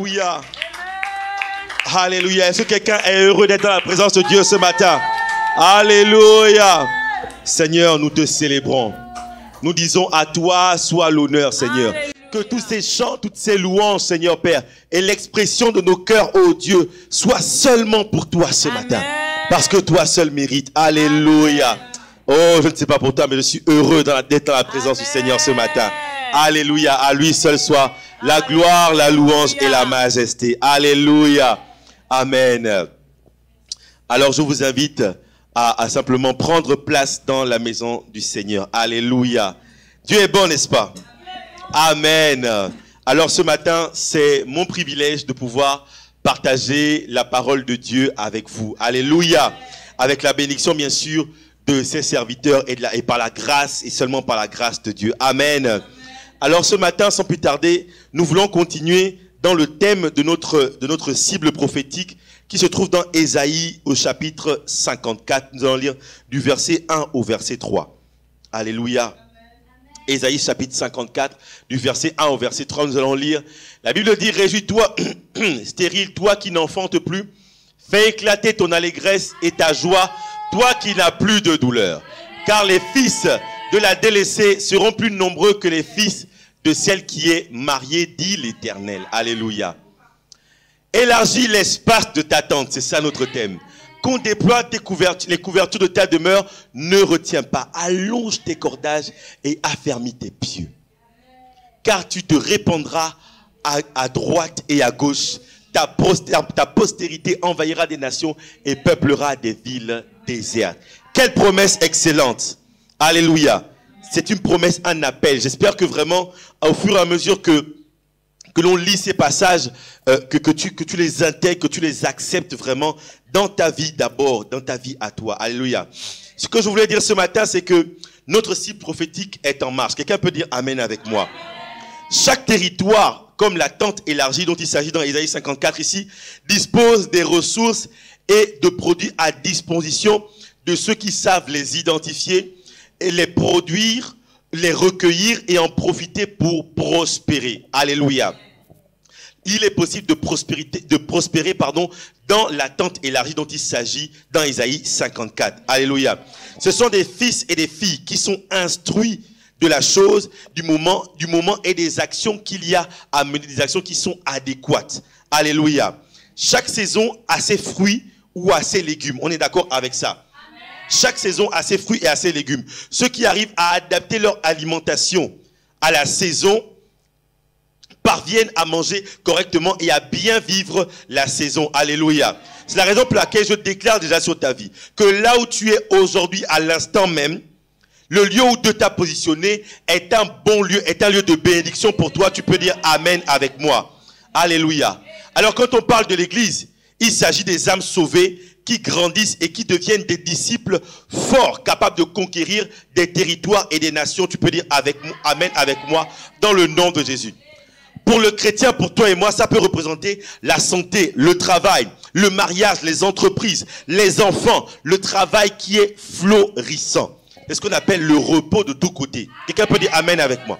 Alléluia. Alléluia. Est-ce que quelqu'un est heureux d'être dans la présence de Dieu ce matin? Alléluia. Seigneur, nous te célébrons. Nous disons à toi soit l'honneur, Seigneur. Alléluia. Que tous ces chants, toutes ces louanges, Seigneur Père, et l'expression de nos cœurs, ô Dieu, soient seulement pour toi ce matin. Parce que toi seul mérites. Alléluia. Amen. Oh, je ne sais pas pour toi, mais je suis heureux d'être dans la présence du Seigneur ce matin. Alléluia. À lui seul soit la gloire, la louange et la majesté. Alléluia. Amen. Alors, je vous invite à simplement prendre place dans la maison du Seigneur. Alléluia. Dieu est bon, n'est-ce pas? Amen. Alors, ce matin, c'est mon privilège de pouvoir partager la parole de Dieu avec vous. Alléluia. Avec la bénédiction, bien sûr, de ses serviteurs et par la grâce, et seulement par la grâce de Dieu. Amen. Alors ce matin, sans plus tarder, nous voulons continuer dans le thème de notre cible prophétique qui se trouve dans Ésaïe au chapitre 54. Nous allons lire du verset 1 au verset 3. Alléluia. Ésaïe chapitre 54, du verset 1 au verset 3, nous allons lire. La Bible dit, réjouis-toi, stérile, toi qui n'enfantes plus, fais éclater ton allégresse et ta joie, toi qui n'as plus de douleur. Car les fils de la délaissée seront plus nombreux que les fils de celle qui est mariée, dit l'Éternel. Alléluia. Élargis l'espace de ta tente, c'est ça notre thème. Qu'on déploie les couvertures de ta demeure, ne retiens pas. Allonge tes cordages et affermis tes pieux. Car tu te répandras à droite et à gauche. Ta postérité envahira des nations et peuplera des villes désertes. Quelle promesse excellente. Alléluia. C'est une promesse, un appel. J'espère que vraiment, au fur et à mesure que l'on lit ces passages, que tu les intègres, que tu les acceptes vraiment dans ta vie d'abord, dans ta vie à toi. Alléluia. Ce que je voulais dire ce matin, c'est que notre cible prophétique est en marche. Quelqu'un peut dire Amen avec moi. Chaque territoire, comme la tente élargie dont il s'agit dans Ésaïe 54 ici, dispose des ressources et de produits à disposition de ceux qui savent les identifier et les produire, les recueillir et en profiter pour prospérer. Alléluia. Il est possible de prospérer dans la tente élargie dont il s'agit dans Ésaïe 54. Alléluia. Ce sont des fils et des filles qui sont instruits de la chose, du moment et des actions qu'il y a à mener, des actions qui sont adéquates. Alléluia. Chaque saison a ses fruits ou a ses légumes. On est d'accord avec ça? Chaque saison a ses fruits et a ses légumes. Ceux qui arrivent à adapter leur alimentation à la saison parviennent à manger correctement et à bien vivre la saison. Alléluia. C'est la raison pour laquelle je déclare déjà sur ta vie que là où tu es aujourd'hui, à l'instant même, le lieu où Dieu t'a positionné est un bon lieu, est un lieu de bénédiction pour toi. Tu peux dire Amen avec moi. Alléluia. Alors quand on parle de l'église, il s'agit des âmes sauvées qui grandissent et qui deviennent des disciples forts, capables de conquérir des territoires et des nations. Tu peux dire Amen avec moi dans le nom de Jésus. Pour le chrétien, pour toi et moi, ça peut représenter la santé, le travail, le mariage, les entreprises, les enfants, le travail qui est florissant. C'est ce qu'on appelle le repos de tous côtés. Quelqu'un peut dire Amen avec moi.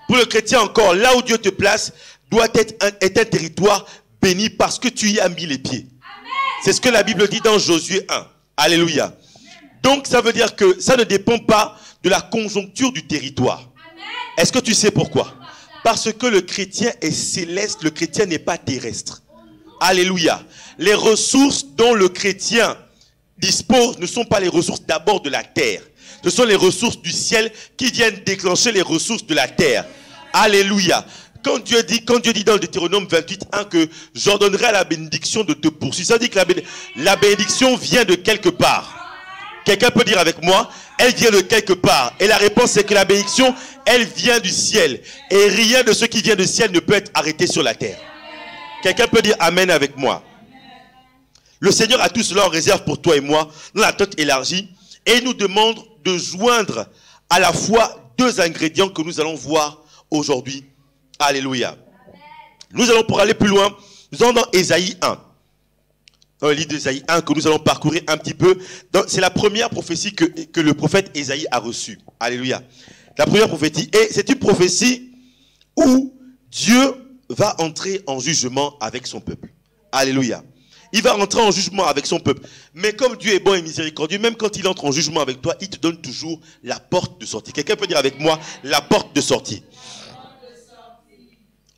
Pour le chrétien encore, là où Dieu te place, doit être un territoire béni parce que tu y as mis les pieds. C'est ce que la Bible dit dans Josué 1. Alléluia. Donc ça veut dire que ça ne dépend pas de la conjoncture du territoire. Est-ce que tu sais pourquoi? Parce que le chrétien est céleste, le chrétien n'est pas terrestre. Alléluia. Les ressources dont le chrétien dispose ne sont pas les ressources d'abord de la terre. Ce sont les ressources du ciel qui viennent déclencher les ressources de la terre. Alléluia. Quand Dieu dit dans le Deutéronome 28:1 que j'ordonnerai la bénédiction de te poursuivre, ça dit que la bénédiction vient de quelque part. Quelqu'un peut dire avec moi, elle vient de quelque part. Et la réponse c'est que la bénédiction, elle vient du ciel. Et rien de ce qui vient du ciel ne peut être arrêté sur la terre. Quelqu'un peut dire Amen avec moi. Le Seigneur a tout cela en réserve pour toi et moi, dans la tente élargie. Et il nous demande de joindre à la fois deux ingrédients que nous allons voir aujourd'hui. Alléluia. Nous allons, pour aller plus loin, nous allons dans Ésaïe 1. Dans le livre d'Ésaïe 1 que nous allons parcourir un petit peu. C'est la première prophétie que le prophète Ésaïe a reçue. Alléluia. La première prophétie. Et c'est une prophétie où Dieu va entrer en jugement avec son peuple. Alléluia. Il va entrer en jugement avec son peuple. Mais comme Dieu est bon et miséricordieux, même quand il entre en jugement avec toi, il te donne toujours la porte de sortie. Quelqu'un peut dire avec moi, la porte de sortie.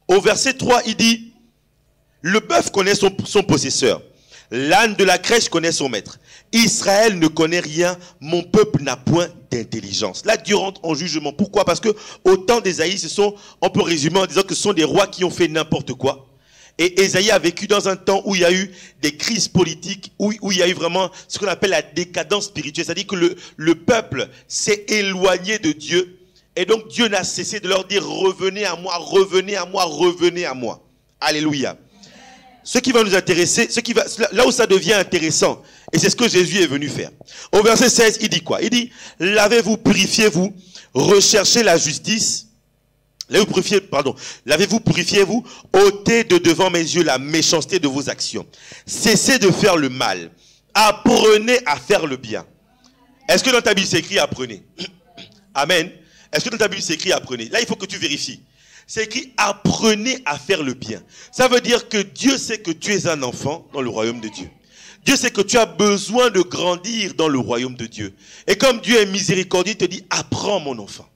Au verset 3, il dit, le bœuf connaît son possesseur. L'âne de la crèche connaît son maître. Israël ne connaît rien, mon peuple n'a point d'intelligence. Là, Dieu rentre en jugement. Pourquoi? Parce que au temps d'Ésaïe, on peut résumer en disant que ce sont des rois qui ont fait n'importe quoi. Et Ésaïe a vécu dans un temps où il y a eu des crises politiques, où il y a eu vraiment ce qu'on appelle la décadence spirituelle. C'est-à-dire que le peuple s'est éloigné de Dieu. Et donc Dieu n'a cessé de leur dire, revenez à moi, revenez à moi, revenez à moi. Alléluia. Ce qui va nous intéresser, là où ça devient intéressant, et c'est ce que Jésus est venu faire. Au verset 16, il dit quoi? Il dit, lavez-vous, purifiez-vous, recherchez la justice. Lavez-vous, purifiez-vous, ôtez de devant mes yeux la méchanceté de vos actions. Cessez de faire le mal. Apprenez à faire le bien. Est-ce que dans ta Bible c'est écrit apprenez? Amen. Est-ce que dans ta Bible c'est écrit apprenez? Là, il faut que tu vérifies. C'est écrit apprenez à faire le bien. Ça veut dire que Dieu sait que tu es un enfant dans le royaume de Dieu. Dieu sait que tu as besoin de grandir dans le royaume de Dieu. Et comme Dieu est miséricordieux, il te dit apprends mon enfant.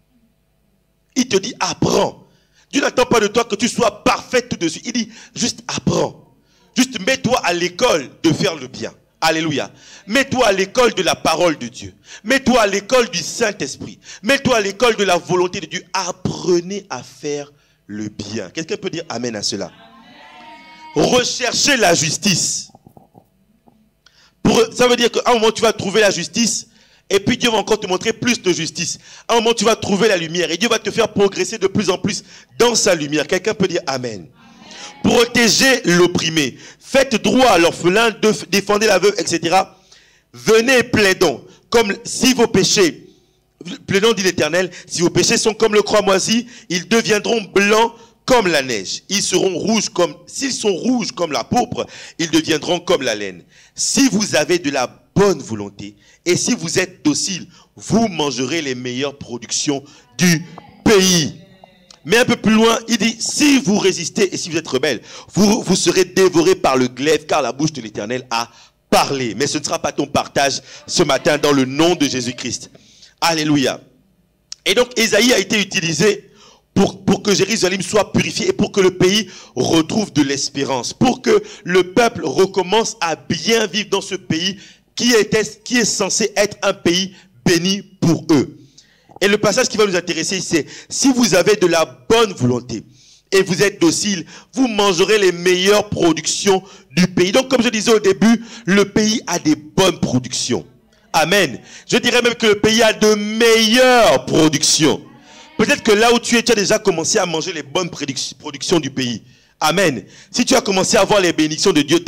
Il te dit apprends. Dieu n'attend pas de toi que tu sois parfait tout de suite. Il dit juste apprends. Juste mets-toi à l'école de faire le bien. Alléluia. Mets-toi à l'école de la parole de Dieu. Mets-toi à l'école du Saint-Esprit. Mets-toi à l'école de la volonté de Dieu. Apprenez à faire le bien. Quelqu'un peut dire amen à cela? Recherchez la justice. Ça veut dire qu'à un moment tu vas trouver la justice. Et puis Dieu va encore te montrer plus de justice. À un moment, tu vas trouver la lumière. Et Dieu va te faire progresser de plus en plus dans sa lumière. Quelqu'un peut dire amen. Protégez l'opprimé. Faites droit à l'orphelin. Défendez la veuve, etc. Venez et plaidons. Comme si vos péchés, plaidons dit l'Éternel, si vos péchés sont comme le cramoisi, ils deviendront blancs comme la neige. S'ils sont rouges comme la pourpre, ils deviendront comme la laine. Si vous avez de la bonne volonté, et si vous êtes docile, vous mangerez les meilleures productions du pays. Mais un peu plus loin, il dit, si vous résistez et si vous êtes rebelles, vous serez dévorés par le glaive, car la bouche de l'Éternel a parlé. Mais ce ne sera pas ton partage ce matin dans le nom de Jésus-Christ. Alléluia. Et donc, Ésaïe a été utilisé pour que Jérusalem soit purifié et pour que le pays retrouve de l'espérance. Pour que le peuple recommence à bien vivre dans ce pays qui est censé être un pays béni pour eux. Et le passage qui va nous intéresser, c'est si vous avez de la bonne volonté et vous êtes docile, vous mangerez les meilleures productions du pays. Donc, comme je disais au début, le pays a des bonnes productions. Amen. Je dirais même que le pays a de meilleures productions. Peut-être que là où tu es, tu as déjà commencé à manger les bonnes productions du pays. Amen. Si tu as commencé à voir les bénédictions de Dieu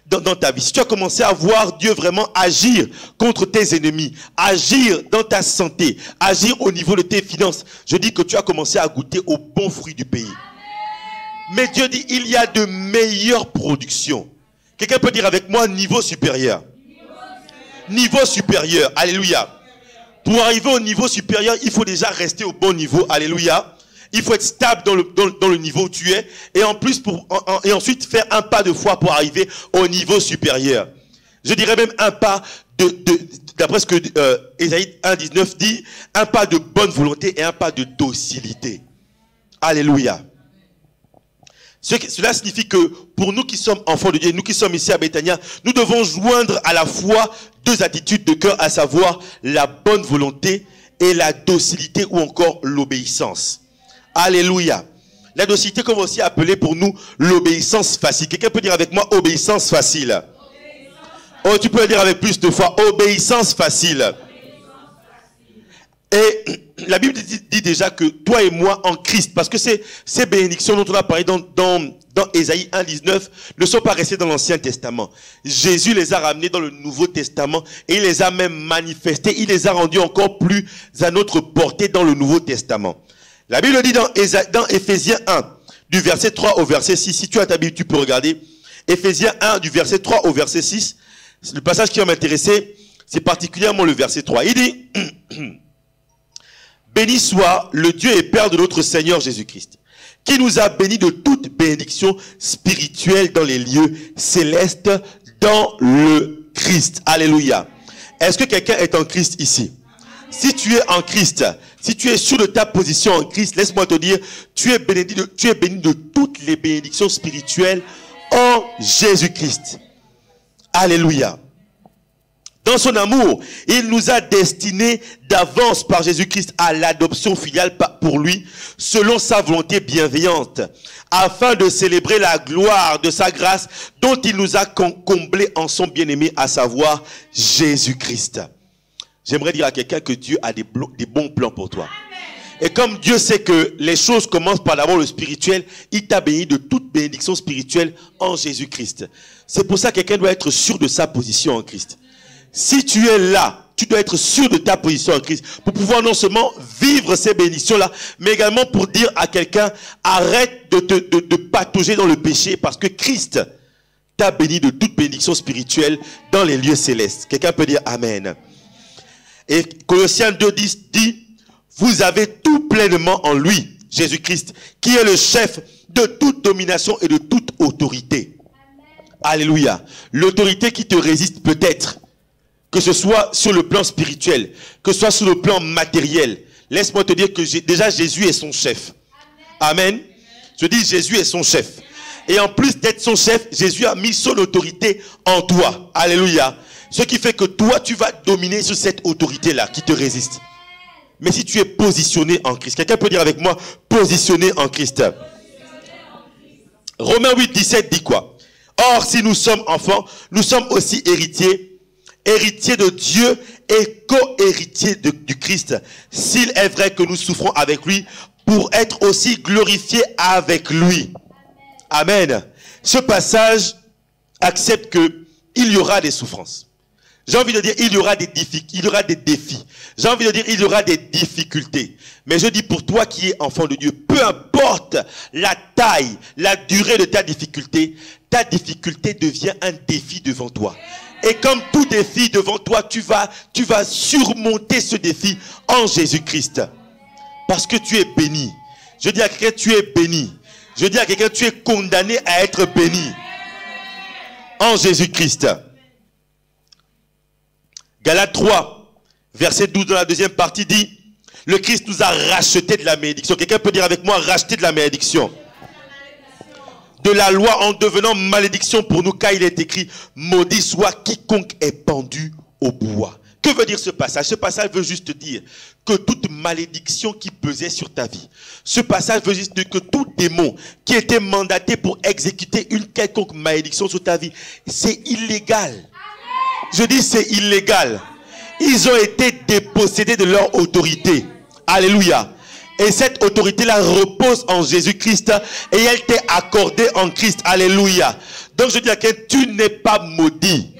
dans ta vie, si tu as commencé à voir Dieu vraiment agir contre tes ennemis, agir dans ta santé, agir au niveau de tes finances, je dis que tu as commencé à goûter aux bons fruits du pays. Mais Dieu dit, il y a de meilleures productions. Quelqu'un peut dire avec moi, niveau supérieur. Niveau supérieur. Alléluia. Pour arriver au niveau supérieur, il faut déjà rester au bon niveau. Alléluia. Il faut être stable dans le niveau où tu es. Et en plus, et ensuite faire un pas de foi pour arriver au niveau supérieur. Je dirais même un pas d'après ce que Ésaïe 1,19 dit, un pas de bonne volonté et un pas de docilité. Alléluia. Cela signifie que pour nous qui sommes enfants de Dieu, nous qui sommes ici à Bethania, nous devons joindre à la fois deux attitudes de cœur, à savoir la bonne volonté et la docilité ou encore l'obéissance. Alléluia. La docilité qu'on va aussi appeler pour nous l'obéissance facile. Quelqu'un peut dire avec moi obéissance facile. Oh, tu peux le dire avec plus de fois, obéissance facile. Et la Bible dit déjà que toi et moi en Christ, parce que ces bénédictions dont on a parlé dans Ésaïe 1,19 ne sont pas restées dans l'Ancien Testament. Jésus les a ramenées dans le Nouveau Testament et il les a même manifestées, il les a rendues encore plus à notre portée dans le Nouveau Testament. La Bible dit dans Éphésiens 1, du verset 3 au verset 6, si tu as ta Bible, tu peux regarder. Éphésiens 1, du verset 3 au verset 6, le passage qui va m'intéresser, c'est particulièrement le verset 3. Il dit... Béni soit le Dieu et Père de notre Seigneur Jésus-Christ, qui nous a bénis de toute bénédiction spirituelle dans les lieux célestes dans le Christ. Alléluia. Est-ce que quelqu'un est en Christ ici? Si tu es en Christ, si tu es sûr de ta position en Christ, laisse-moi te dire, tu es béni de toutes les bénédictions spirituelles en Jésus-Christ. Alléluia. Dans son amour, il nous a destinés d'avance par Jésus-Christ à l'adoption filiale pour lui, selon sa volonté bienveillante, afin de célébrer la gloire de sa grâce dont il nous a comblés en son bien-aimé, à savoir Jésus-Christ. J'aimerais dire à quelqu'un que Dieu a des bons plans pour toi. Et comme Dieu sait que les choses commencent par d'abord le spirituel, il t'a béni de toute bénédiction spirituelle en Jésus-Christ. C'est pour ça que quelqu'un doit être sûr de sa position en Christ. Si tu es là, tu dois être sûr de ta position en Christ pour pouvoir non seulement vivre ces bénédictions-là, mais également pour dire à quelqu'un, arrête de patauger dans le péché parce que Christ t'a béni de toute bénédiction spirituelle dans les lieux célestes. Quelqu'un peut dire Amen. Et Colossiens 2:10 dit, vous avez tout pleinement en lui, Jésus-Christ, qui est le chef de toute domination et de toute autorité. Alléluia. L'autorité qui te résiste peut-être, que ce soit sur le plan spirituel, que ce soit sur le plan matériel. Laisse-moi te dire que déjà Jésus est son chef. Amen. Je dis Jésus est son chef. Et en plus d'être son chef, Jésus a mis son autorité en toi. Alléluia. Ce qui fait que toi, tu vas dominer sur cette autorité-là qui te résiste. Mais si tu es positionné en Christ, quelqu'un peut dire avec moi, positionné en Christ. Romains 8:17 dit quoi? Or, si nous sommes enfants, nous sommes aussi héritiers, héritiers de Dieu et co-héritiers du Christ, s'il est vrai que nous souffrons avec lui, pour être aussi glorifiés avec lui. Amen. Ce passage accepte qu'il y aura des souffrances. J'ai envie de dire, il y aura des défis. J'ai envie de dire, il y aura des difficultés. Mais je dis pour toi qui es enfant de Dieu, peu importe la taille, la durée de ta difficulté devient un défi devant toi. Et comme tout défi devant toi, tu vas surmonter ce défi en Jésus-Christ. Parce que tu es béni. Je dis à quelqu'un, tu es béni. Je dis à quelqu'un, tu es condamné à être béni. En Jésus-Christ. Galates 3, verset 12 dans la deuxième partie dit, le Christ nous a racheté de la malédiction. Quelqu'un peut dire avec moi, racheter de la malédiction. De la loi en devenant malédiction pour nous, car il est écrit, maudit soit quiconque est pendu au bois. Que veut dire ce passage? Ce passage veut juste dire que toute malédiction qui pesait sur ta vie, ce passage veut juste dire que tout démon qui était mandaté pour exécuter une quelconque malédiction sur ta vie, c'est illégal. Je dis c'est illégal. Ils ont été dépossédés de leur autorité. Alléluia. Et cette autorité-là repose en Jésus-Christ et elle t'est accordée en Christ. Alléluia. Donc je dis à quelqu'un, tu n'es pas maudit.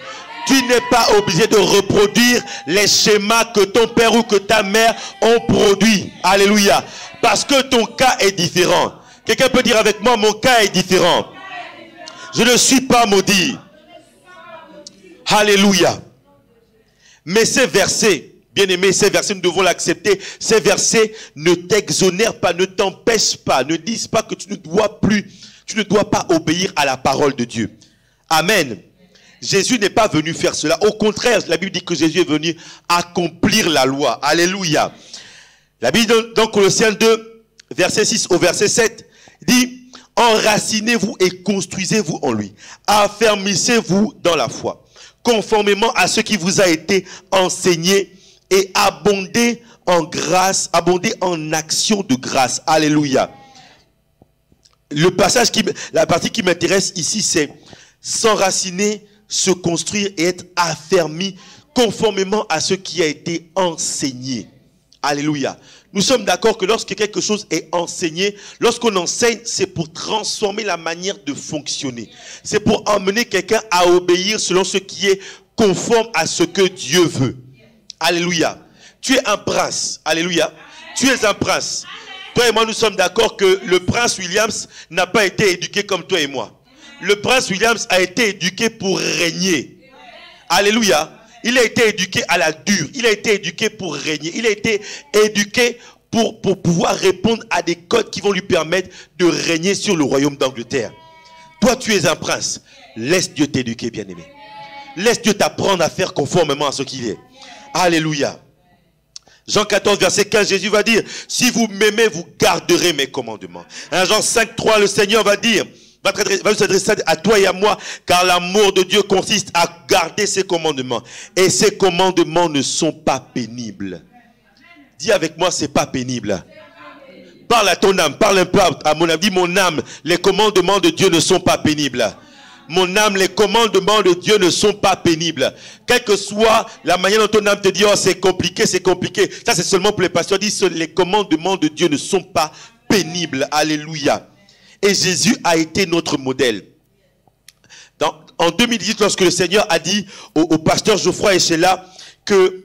Tu n'es pas obligé de reproduire les schémas que ton père ou que ta mère ont produits. Alléluia. Parce que ton cas est différent. Quelqu'un peut dire avec moi, mon cas est différent. Je ne suis pas maudit. Alléluia. Mais ces versets, bien aimés, ces versets, nous devons l'accepter. Ces versets ne t'exonèrent pas, ne t'empêchent pas, ne disent pas que tu ne dois pas obéir à la parole de Dieu. Amen. Jésus n'est pas venu faire cela. Au contraire, la Bible dit que Jésus est venu accomplir la loi. Alléluia. La Bible dans Colossiens 2, verset 6 au verset 7, dit, enracinez-vous et construisez-vous en lui. Affermissez-vous dans la foi, conformément à ce qui vous a été enseigné, et abondez en grâce, abondez en action de grâce. Alléluia. La partie qui m'intéresse ici, c'est s'enraciner, se construire et être affermi conformément à ce qui a été enseigné. Alléluia. Nous sommes d'accord que lorsque quelque chose est enseigné, lorsqu'on enseigne, c'est pour transformer la manière de fonctionner. C'est pour emmener quelqu'un à obéir selon ce qui est conforme à ce que Dieu veut. Alléluia. Tu es un prince. Alléluia. Tu es un prince. Toi et moi, nous sommes d'accord que le prince Williams n'a pas été éduqué comme toi et moi. Le prince Williams a été éduqué pour régner. Alléluia. Il a été éduqué à la dure. Il a été éduqué pour régner. Il a été éduqué pour pouvoir répondre à des codes qui vont lui permettre de régner sur le royaume d'Angleterre. Toi, tu es un prince. Laisse Dieu t'éduquer, bien-aimé. Laisse Dieu t'apprendre à faire conformément à ce qu'il est. Alléluia. Jean 14, verset 15, Jésus va dire, si vous m'aimez, vous garderez mes commandements. Jean 5, 3, le Seigneur va dire, va s'adresser à toi et à moi, car l'amour de Dieu consiste à garder ses commandements. Et ses commandements ne sont pas pénibles. Dis avec moi, c'est pas pénible. Parle à ton âme, parle un peu à mon âme. Dis, mon âme, les commandements de Dieu ne sont pas pénibles. Mon âme, les commandements de Dieu ne sont pas pénibles. Quelle que soit la manière dont ton âme te dit, oh c'est compliqué, c'est compliqué. Ça c'est seulement pour les pasteurs. Dis, les commandements de Dieu ne sont pas pénibles. Alléluia. Et Jésus a été notre modèle. En 2018, lorsque le Seigneur a dit au pasteur Geoffroy Echela que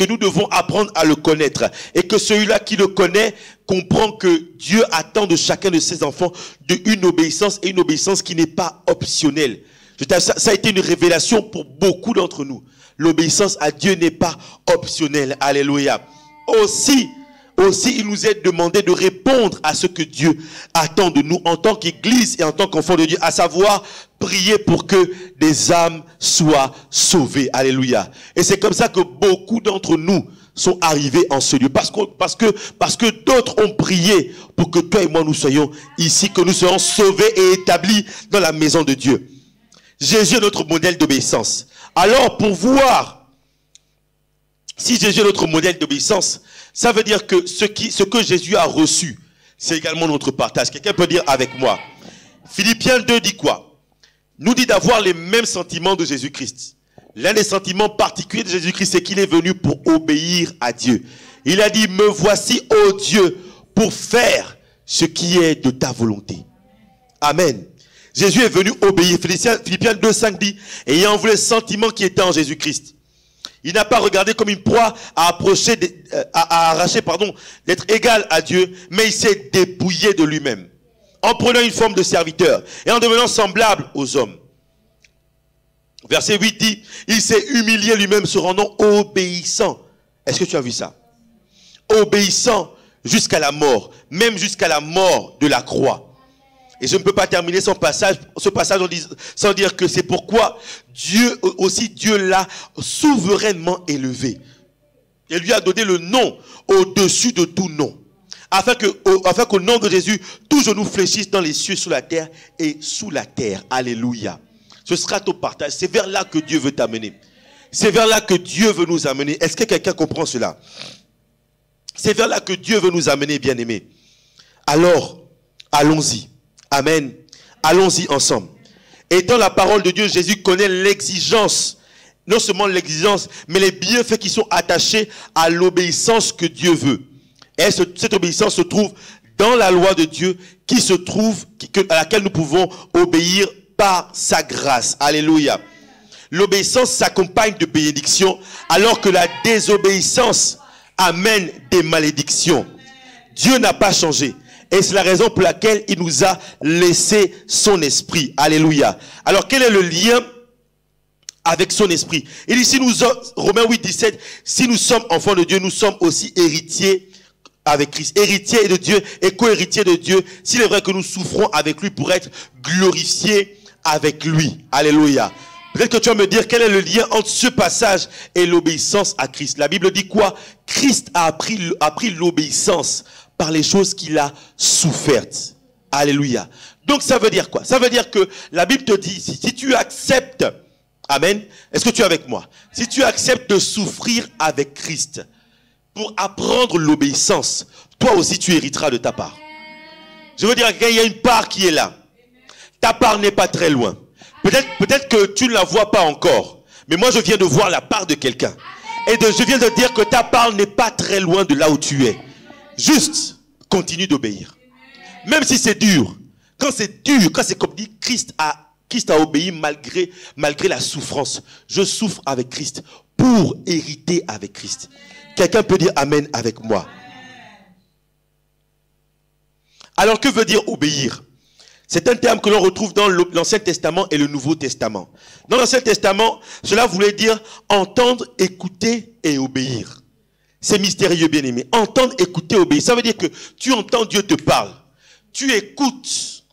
nous devons apprendre à le connaître. Et que celui-là qui le connaît comprend que Dieu attend de chacun de ses enfants une obéissance, et une obéissance qui n'est pas optionnelle. Ça a été une révélation pour beaucoup d'entre nous. L'obéissance à Dieu n'est pas optionnelle. Alléluia. Aussi, il nous est demandé de répondre à ce que Dieu attend de nous en tant qu'Église et en tant qu'enfants de Dieu, à savoir prier pour que des âmes soient sauvées. Alléluia. Et c'est comme ça que beaucoup d'entre nous sont arrivés en ce lieu. Parce que d'autres ont prié pour que toi et moi nous soyons ici, que nous soyons sauvés et établis dans la maison de Dieu. Jésus est notre modèle d'obéissance. Alors pour voir si Jésus est notre modèle d'obéissance, ça veut dire que ce que Jésus a reçu, c'est également notre partage. Quelqu'un peut dire avec moi. Philippiens 2 dit quoi? Nous dit d'avoir les mêmes sentiments de Jésus-Christ. L'un des sentiments particuliers de Jésus-Christ, c'est qu'il est venu pour obéir à Dieu. Il a dit, me voici, ô Dieu, pour faire ce qui est de ta volonté. Amen. Jésus est venu obéir. Philippiens 2, 5 dit, ayant vu les sentiments qui étaient en Jésus-Christ. Il n'a pas regardé comme une proie à arracher, d'être égal à Dieu, mais il s'est dépouillé de lui-même, en prenant une forme de serviteur et en devenant semblable aux hommes. Verset 8 dit, il s'est humilié lui-même, se rendant obéissant. Est-ce que tu as vu ça? Obéissant jusqu'à la mort, même jusqu'à la mort de la croix. Et je ne peux pas terminer ce passage sans dire que c'est pourquoi Dieu l'a souverainement élevé. Il lui a donné le nom au-dessus de tout nom. Afin qu'au nom de Jésus, tout genou fléchisse dans les cieux, sur la terre et sous la terre. Alléluia. Ce sera ton partage. C'est vers là que Dieu veut t'amener. C'est vers là que Dieu veut nous amener. Est-ce que quelqu'un comprend cela? C'est vers là que Dieu veut nous amener, bien-aimés. Alors, allons-y. Amen. Allons-y ensemble. Étant la parole de Dieu, Jésus connaît l'exigence, non seulement l'exigence, mais les bienfaits qui sont attachés à l'obéissance que Dieu veut. Et cette obéissance se trouve dans la loi de Dieu, à laquelle nous pouvons obéir par sa grâce. Alléluia. L'obéissance s'accompagne de bénédictions, alors que la désobéissance amène des malédictions. Dieu n'a pas changé. Et c'est la raison pour laquelle il nous a laissé son esprit. Alléluia. Alors quel est le lien avec son esprit? Il dit, Romains 8, 17, si nous sommes enfants de Dieu, nous sommes aussi héritiers avec Christ. Héritiers de Dieu et co-héritiers de Dieu, s'il est vrai que nous souffrons avec lui pour être glorifiés avec lui. Alléluia. Peut-être que tu vas me dire quel est le lien entre ce passage et l'obéissance à Christ. La Bible dit quoi? Christ a appris l'obéissance par les choses qu'il a souffertes. Alléluia. Donc ça veut dire quoi? Ça veut dire que la Bible te dit, si tu acceptes, amen, est-ce que tu es avec moi? Si tu acceptes de souffrir avec Christ pour apprendre l'obéissance, toi aussi tu hériteras de ta part. Je veux dire qu'il y a une part qui est là. Ta part n'est pas très loin. Peut-être que tu ne la vois pas encore, mais moi je viens de voir la part de quelqu'un. Et je viens de dire que ta part n'est pas très loin de là où tu es. Juste, continue d'obéir. Même si c'est dur. Quand c'est dur, quand c'est comme dit, Christ a obéi malgré la souffrance. Je souffre avec Christ pour hériter avec Christ. Quelqu'un peut dire Amen avec moi. Alors que veut dire obéir? C'est un terme que l'on retrouve dans l'Ancien Testament et le Nouveau Testament. Dans l'Ancien Testament, cela voulait dire entendre, écouter et obéir. C'est mystérieux, bien-aimé. Entendre, écouter, obéir. Ça veut dire que tu entends Dieu te parle. Tu écoutes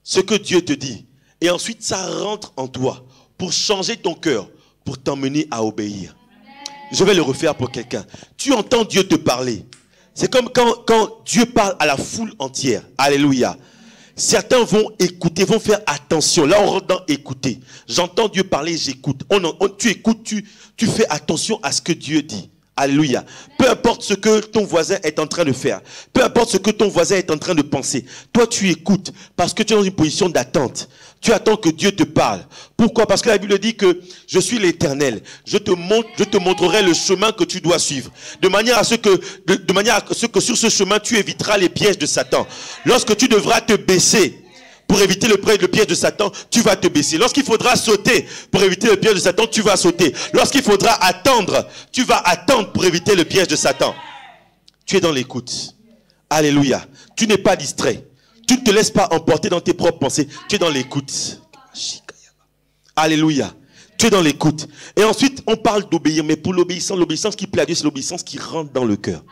ce que Dieu te dit. Et ensuite, ça rentre en toi pour changer ton cœur, pour t'emmener à obéir. Je vais le refaire pour quelqu'un. Tu entends Dieu te parler. C'est comme quand Dieu parle à la foule entière. Alléluia. Certains vont écouter, vont faire attention. Là, on rentre dans écouter. J'entends Dieu parler, j'écoute. Tu écoutes, tu fais attention à ce que Dieu dit. Alléluia. Peu importe ce que ton voisin est en train de faire. Peu importe ce que ton voisin est en train de penser. Toi, tu écoutes parce que tu es dans une position d'attente. Tu attends que Dieu te parle. Pourquoi? Parce que la Bible dit que je suis l'Éternel. Je te montrerai le chemin que tu dois suivre. De manière à ce que sur ce chemin, tu éviteras les pièges de Satan. Lorsque tu devras te baisser pour éviter le piège de Satan, tu vas te baisser. Lorsqu'il faudra sauter pour éviter le piège de Satan, tu vas sauter. Lorsqu'il faudra attendre, tu vas attendre pour éviter le piège de Satan. Tu es dans l'écoute. Alléluia. Tu n'es pas distrait. Tu ne te laisses pas emporter dans tes propres pensées. Tu es dans l'écoute. Alléluia. Tu es dans l'écoute. Et ensuite, on parle d'obéir. Mais pour l'obéissance qui plaît à Dieu, c'est l'obéissance qui rentre dans le cœur.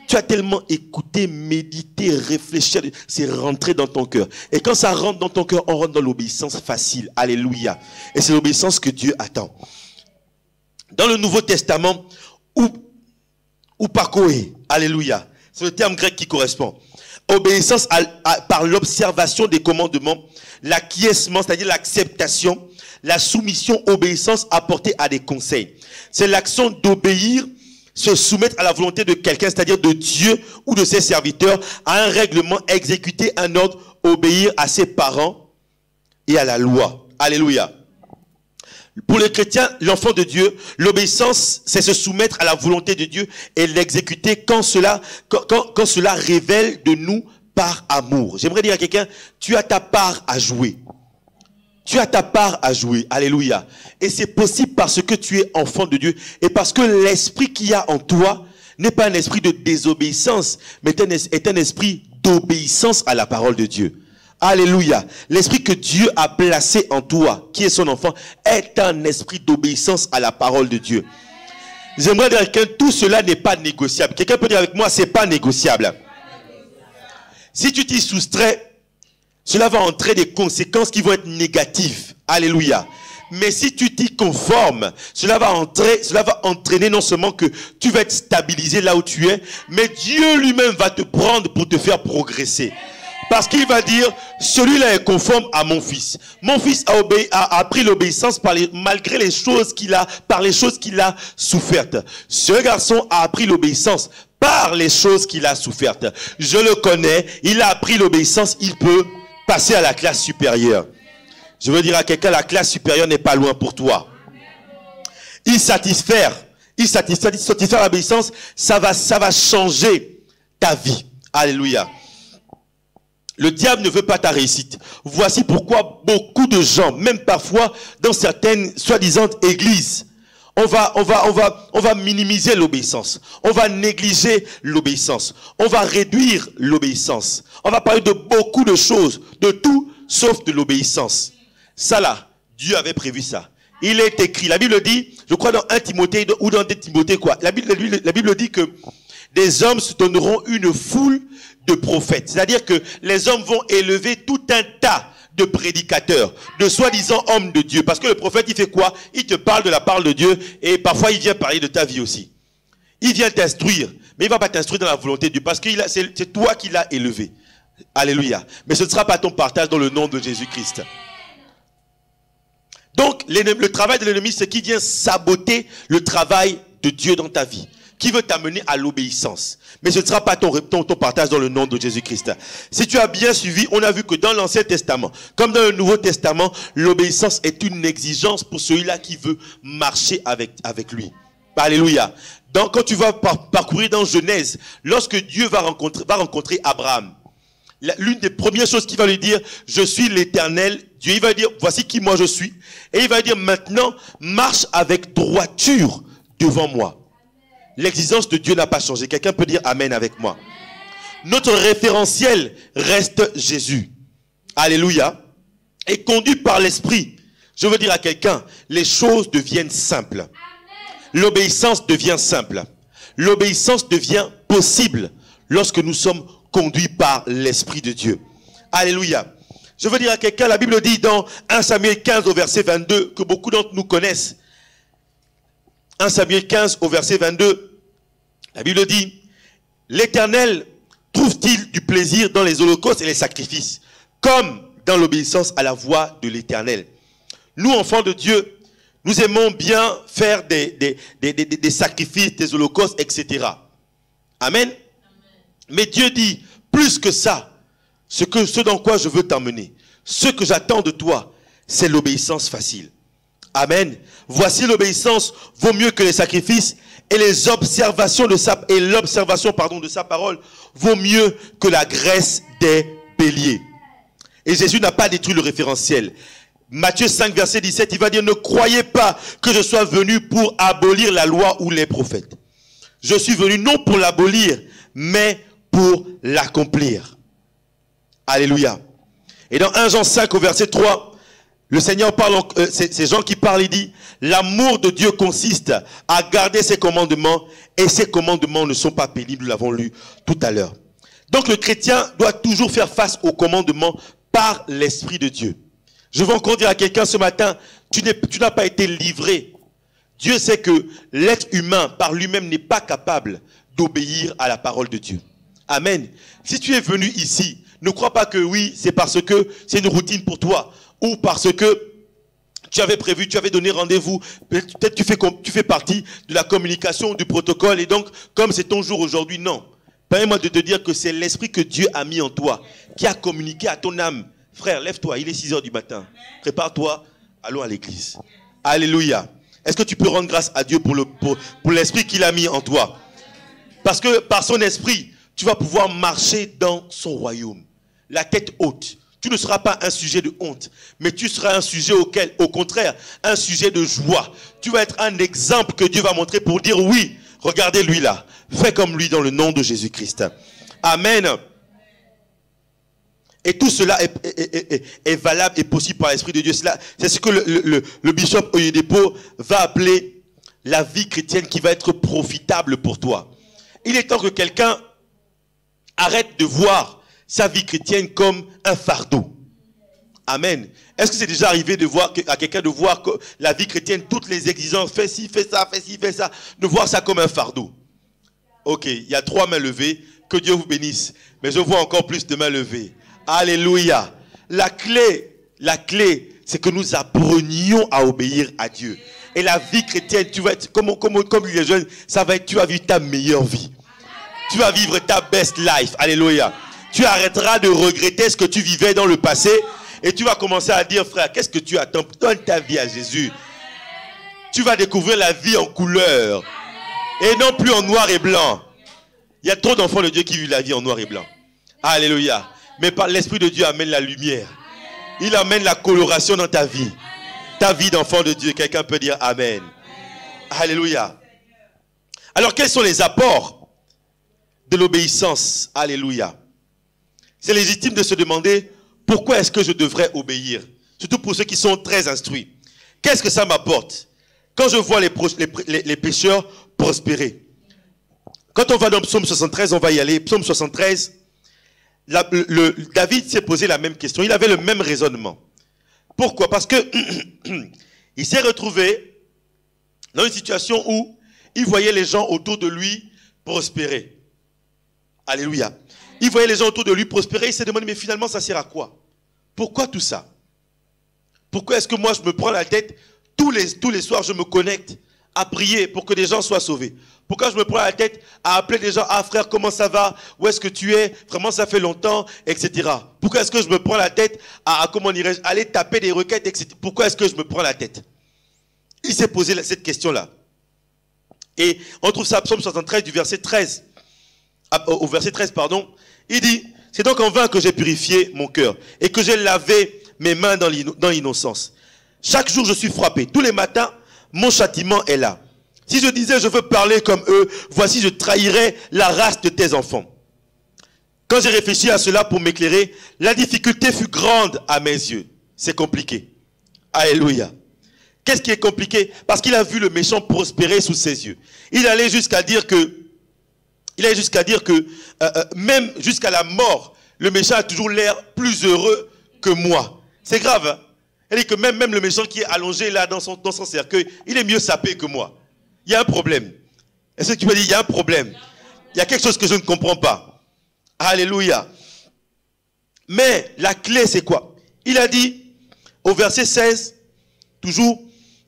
Tu as tellement écouté, médité, réfléchi, c'est rentré dans ton cœur. Et quand ça rentre dans ton cœur, on rentre dans l'obéissance facile. Alléluia. Et c'est l'obéissance que Dieu attend. Dans le Nouveau Testament, upakoé, alléluia, c'est le terme grec qui correspond. Obéissance par l'observation des commandements, l'acquiescement, c'est-à-dire l'acceptation, la soumission, obéissance apportée à des conseils. C'est l'action d'obéir, se soumettre à la volonté de quelqu'un, c'est-à-dire de Dieu ou de ses serviteurs, à un règlement, exécuter un ordre, obéir à ses parents et à la loi. Alléluia. Pour les chrétiens, l'enfant de Dieu, l'obéissance, c'est se soumettre à la volonté de Dieu et l'exécuter quand cela révèle de nous par amour. J'aimerais dire à quelqu'un, tu as ta part à jouer. Tu as ta part à jouer. Alléluia. Et c'est possible parce que tu es enfant de Dieu et parce que l'esprit qu'il y a en toi n'est pas un esprit de désobéissance, mais est un esprit d'obéissance à la parole de Dieu. Alléluia. L'esprit que Dieu a placé en toi, qui est son enfant, est un esprit d'obéissance à la parole de Dieu. J'aimerais dire à quelqu'un, tout cela n'est pas négociable. Quelqu'un peut dire avec moi, c'est pas négociable. Si tu t'y soustrais, cela va entraîner des conséquences qui vont être négatives. Alléluia. Mais si tu t'y conformes, cela va entraîner non seulement que tu vas être stabilisé là où tu es, mais Dieu lui-même va te prendre pour te faire progresser. Parce qu'il va dire, celui-là est conforme à mon fils. Mon fils a appris l'obéissance par les choses qu'il a souffertes. Ce garçon a appris l'obéissance par les choses qu'il a souffertes. Je le connais, il a appris l'obéissance, il peut passer à la classe supérieure. Je veux dire à quelqu'un, la classe supérieure n'est pas loin pour toi. Satisfaire l'obéissance, ça va changer ta vie. Alléluia. Le diable ne veut pas ta réussite. Voici pourquoi beaucoup de gens, même parfois dans certaines soi-disant églises, on va minimiser l'obéissance. On va négliger l'obéissance. On va réduire l'obéissance. On va parler de beaucoup de choses, de tout sauf de l'obéissance. Ça là, Dieu avait prévu ça. Il est écrit, la Bible dit, je crois dans 1 Timothée ou dans 2 Timothée quoi, la Bible dit que des hommes se donneront une foule de prophètes. C'est-à-dire que les hommes vont élever tout un tas de prédicateurs, de soi-disant hommes de Dieu. Parce que le prophète, il fait quoi? Il te parle de la parole de Dieu et parfois il vient parler de ta vie aussi. Il vient t'instruire, mais il ne va pas t'instruire dans la volonté de Dieu parce que c'est toi qui l'as élevé. Alléluia. Mais ce ne sera pas ton partage dans le nom de Jésus-Christ. Donc, le travail de l'ennemi, c'est qu'il vient saboter le travail de Dieu dans ta vie, qui veut t'amener à l'obéissance. Mais ce ne sera pas ton partage dans le nom de Jésus-Christ. Si tu as bien suivi, on a vu que dans l'Ancien Testament, comme dans le Nouveau Testament, l'obéissance est une exigence pour celui-là qui veut marcher avec lui. Alléluia. Donc, quand tu vas parcourir dans Genèse, lorsque Dieu va rencontrer Abraham, l'une des premières choses qu'il va lui dire, je suis l'Éternel Dieu. Il va dire, voici qui moi je suis. Et il va dire, maintenant, marche avec droiture devant moi. L'exigence de Dieu n'a pas changé. Quelqu'un peut dire amen avec moi. Notre référentiel reste Jésus. Alléluia. Et conduit par l'Esprit. Je veux dire à quelqu'un, les choses deviennent simples. l'obéissance devient simple. L'obéissance devient possible lorsque nous sommes conduits par l'Esprit de Dieu. Alléluia. Je veux dire à quelqu'un, la Bible dit dans 1 Samuel 15 au verset 22, que beaucoup d'entre nous connaissent. 1 Samuel 15 au verset 22, la Bible dit, l'Éternel trouve-t-il du plaisir dans les holocaustes et les sacrifices, comme dans l'obéissance à la voix de l'Éternel. Nous, enfants de Dieu, nous aimons bien faire des sacrifices, des holocaustes, etc. Amen. Mais Dieu dit, plus que ça, ce dans quoi je veux t'emmener, ce que j'attends de toi, c'est l'obéissance facile. Amen. Voici l'obéissance vaut mieux que les sacrifices et l'observation de sa parole vaut mieux que la graisse des béliers. Et Jésus n'a pas détruit le référentiel. Matthieu 5 verset 17, il va dire, ne croyez pas que je sois venu pour abolir la loi ou les prophètes. Je suis venu non pour l'abolir, mais pour l'accomplir. Alléluia. Et dans 1 Jean 5 au verset 3, le Seigneur parle, c'est Jean qui parle, il dit, l'amour de Dieu consiste à garder ses commandements, et ses commandements ne sont pas pénibles, nous l'avons lu tout à l'heure. Donc le chrétien doit toujours faire face aux commandements par l'Esprit de Dieu. Je veux encore dire à quelqu'un ce matin, tu n'as pas été livré. Dieu sait que l'être humain par lui-même n'est pas capable d'obéir à la parole de Dieu. Amen. Si tu es venu ici, ne crois pas que oui, c'est parce que c'est une routine pour toi, ou parce que tu avais prévu, tu avais donné rendez-vous, peut-être tu fais partie de la communication, du protocole, et donc, comme c'est ton jour aujourd'hui, non. Permets-moi de te dire que c'est l'esprit que Dieu a mis en toi, qui a communiqué à ton âme. Frère, lève-toi, il est 6 heures du matin. Prépare-toi, allons à l'église. Alléluia. Est-ce que tu peux rendre grâce à Dieu pour l'esprit qu'il a mis en toi? Parce que par son esprit, tu vas pouvoir marcher dans son royaume. La tête haute. Tu ne seras pas un sujet de honte, mais tu seras un sujet auquel, au contraire, un sujet de joie. Tu vas être un exemple que Dieu va montrer pour dire oui, regardez lui là. Fais comme lui dans le nom de Jésus-Christ. Amen. Et tout cela est valable et possible par l'Esprit de Dieu. C'est ce que le bishop Oyedepo va appeler la vie chrétienne qui va être profitable pour toi. Il est temps que quelqu'un arrête de voir sa vie chrétienne comme un fardeau. Amen. Est-ce que c'est déjà arrivé à quelqu'un de voir que la vie chrétienne, toutes les exigences, fais ci, fais ça, fais ci, fais ça, de voir ça comme un fardeau? Ok, il y a 3 mains levées. Que Dieu vous bénisse. Mais je vois encore plus de mains levées. Alléluia. La clé, c'est que nous apprenions à obéir à Dieu. Et la vie chrétienne, tu vas être, comme les jeunes, tu vas vivre ta meilleure vie. Tu vas vivre ta best life. Alléluia. Tu arrêteras de regretter ce que tu vivais dans le passé. Et tu vas commencer à dire, frère, qu'est-ce que tu attends? Donne ta vie à Jésus. Tu vas découvrir la vie en couleur. Et non plus en noir et blanc. Il y a trop d'enfants de Dieu qui vivent la vie en noir et blanc. Alléluia. Mais par l'Esprit de Dieu amène la lumière. Il amène la coloration dans ta vie. Ta vie d'enfant de Dieu. Quelqu'un peut dire Amen. Alléluia. Alors quels sont les apports de l'obéissance? Alléluia. C'est légitime de se demander pourquoi est-ce que je devrais obéir? Surtout pour ceux qui sont très instruits. Qu'est-ce que ça m'apporte? Quand je vois les pécheurs prospérer. Quand on va dans Psaume 73, on va y aller. Psaume 73, David s'est posé la même question. Il avait le même raisonnement. Pourquoi? Parce que il s'est retrouvé dans une situation où il voyait les gens autour de lui prospérer. Alléluia. Il voyait les gens autour de lui prospérer. Il s'est demandé, mais finalement, ça sert à quoi? Pourquoi tout ça? Pourquoi est-ce que moi, je me prends la tête tous les soirs, je me connecte à prier pour que des gens soient sauvés? Pourquoi je me prends la tête à appeler des gens, ah frère, comment ça va? Où est-ce que tu es? Vraiment, ça fait longtemps, etc. Pourquoi est-ce que je me prends la tête à comment dirais-je, aller taper des requêtes, etc. Pourquoi est-ce que je me prends la tête? Il s'est posé cette question-là. Et on trouve ça, Psaume 73, du verset 13. Au verset 13, pardon. Il dit, c'est donc en vain que j'ai purifié mon cœur et que j'ai lavé mes mains dans l'innocence. Chaque jour, je suis frappé. Tous les matins, mon châtiment est là. Si je disais, je veux parler comme eux, voici, je trahirais la race de tes enfants. Quand j'ai réfléchi à cela pour m'éclairer, la difficulté fut grande à mes yeux. C'est compliqué. Alléluia. Qu'est-ce qui est compliqué? Parce qu'il a vu le méchant prospérer sous ses yeux. Il allait jusqu'à dire que, même jusqu'à la mort, le méchant a toujours l'air plus heureux que moi. C'est grave, hein? Il dit que même le méchant qui est allongé là dans son cercueil, il est mieux sapé que moi. Il y a un problème. Est-ce que tu peux dire, il y a un problème? Il y a quelque chose que je ne comprends pas. Alléluia. Mais la clé, c'est quoi? Il a dit, au verset 16, toujours,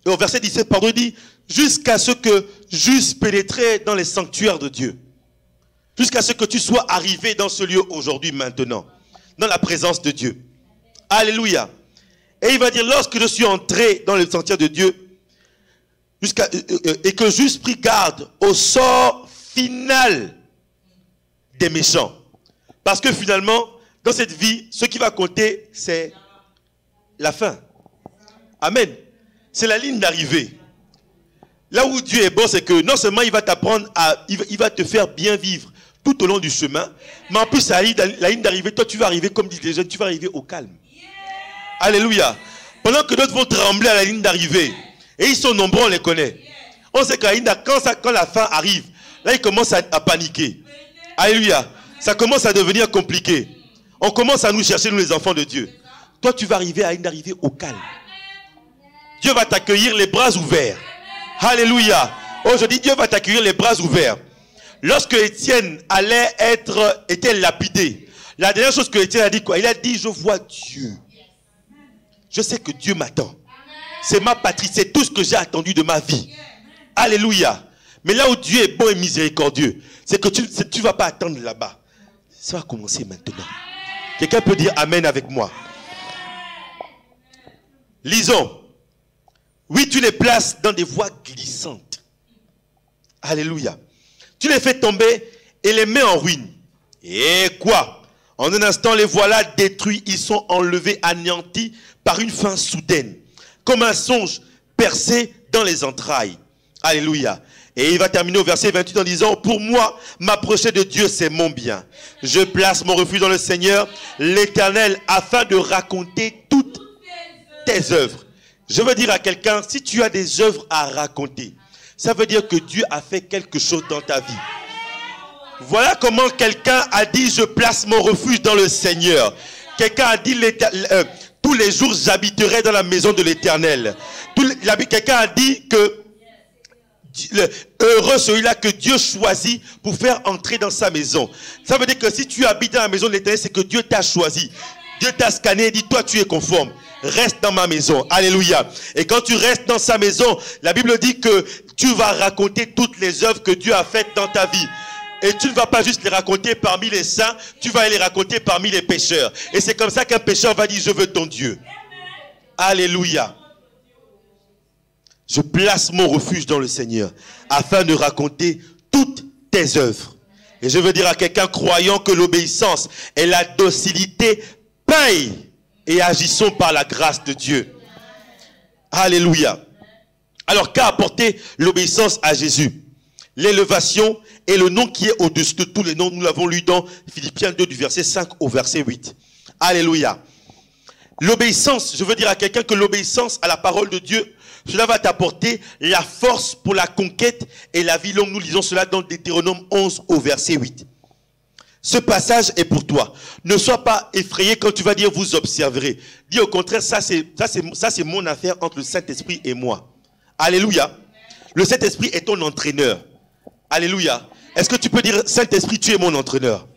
et au verset 17, pardon, il dit, jusqu'à ce que j'eusse pénétré dans les sanctuaires de Dieu. Jusqu'à ce que tu sois arrivé dans ce lieu aujourd'hui, maintenant, dans la présence de Dieu. Alléluia. Et il va dire, lorsque je suis entré dans le sanctuaire de Dieu, et que j'eusse pris garde au sort final des méchants. Parce que finalement, dans cette vie, ce qui va compter, c'est la fin. Amen. C'est la ligne d'arrivée. Là où Dieu est bon, c'est que non seulement il va t'apprendre il va te faire bien vivre tout au long du chemin, mais en plus, la ligne d'arrivée, toi tu vas arriver, comme disent les jeunes, tu vas arriver au calme. Alléluia. Pendant que d'autres vont trembler à la ligne d'arrivée, et ils sont nombreux, on les connaît. On sait que quand la fin arrive, là ils commencent à paniquer. Alléluia. Ça commence à devenir compliqué. On commence à nous chercher, nous les enfants de Dieu. Toi tu vas arriver à la ligne d'arrivée au calme. Dieu va t'accueillir les bras ouverts. Alléluia. Aujourd'hui, Dieu va t'accueillir les bras ouverts. Lorsque Étienne était lapidé, la dernière chose que Étienne a dit quoi? Il a dit, je vois Dieu. Je sais que Dieu m'attend. C'est ma patrie, c'est tout ce que j'ai attendu de ma vie. Alléluia. Mais là où Dieu est bon et miséricordieux, c'est que tu ne vas pas attendre là-bas. Ça va commencer maintenant. Quelqu'un peut dire Amen avec moi. Lisons. Oui, tu les places dans des voies glissantes. Alléluia. Tu les fais tomber et les mets en ruine. Et quoi? En un instant, les voilà détruits. Ils sont enlevés, anéantis par une fin soudaine. Comme un songe percé dans les entrailles. Alléluia. Et il va terminer au verset 28 en disant, pour moi, m'approcher de Dieu, c'est mon bien. Je place mon refuge dans le Seigneur, l'Éternel, afin de raconter toutes tes œuvres. Je veux dire à quelqu'un, si tu as des œuvres à raconter, ça veut dire que Dieu a fait quelque chose dans ta vie. Voilà comment quelqu'un a dit, je place mon refuge dans le Seigneur. Quelqu'un a dit, tous les jours j'habiterai dans la maison de l'Éternel. Quelqu'un a dit que heureux celui-là que Dieu choisit pour faire entrer dans sa maison. Ça veut dire que si tu habites dans la maison de l'Éternel, c'est que Dieu t'a choisi. Dieu t'a scanné et dit, toi tu es conforme. Reste dans ma maison. Alléluia. Et quand tu restes dans sa maison, la Bible dit que tu vas raconter toutes les œuvres que Dieu a faites dans ta vie. Et tu ne vas pas juste les raconter parmi les saints, tu vas les raconter parmi les pécheurs. Et c'est comme ça qu'un pécheur va dire, je veux ton Dieu. Alléluia. Je place mon refuge dans le Seigneur afin de raconter toutes tes œuvres. Et je veux dire à quelqu'un croyant que l'obéissance et la docilité payent et agissons par la grâce de Dieu. Alléluia. Alors qu'a apporté l'obéissance à Jésus? L'élévation et le nom qui est au-dessus de tous les noms. Nous l'avons lu dans Philippiens 2 du verset 5 au verset 8. Alléluia. L'obéissance, je veux dire à quelqu'un que l'obéissance à la parole de Dieu, cela va t'apporter la force pour la conquête et la vie longue. Nous lisons cela dans Deutéronome 11 au verset 8. Ce passage est pour toi. Ne sois pas effrayé quand tu vas dire vous observerez. Dis au contraire, ça c'est mon affaire entre le Saint-Esprit et moi. Alléluia. Le Saint-Esprit est ton entraîneur. Alléluia. Est-ce que tu peux dire Saint-Esprit, tu es mon entraîneur?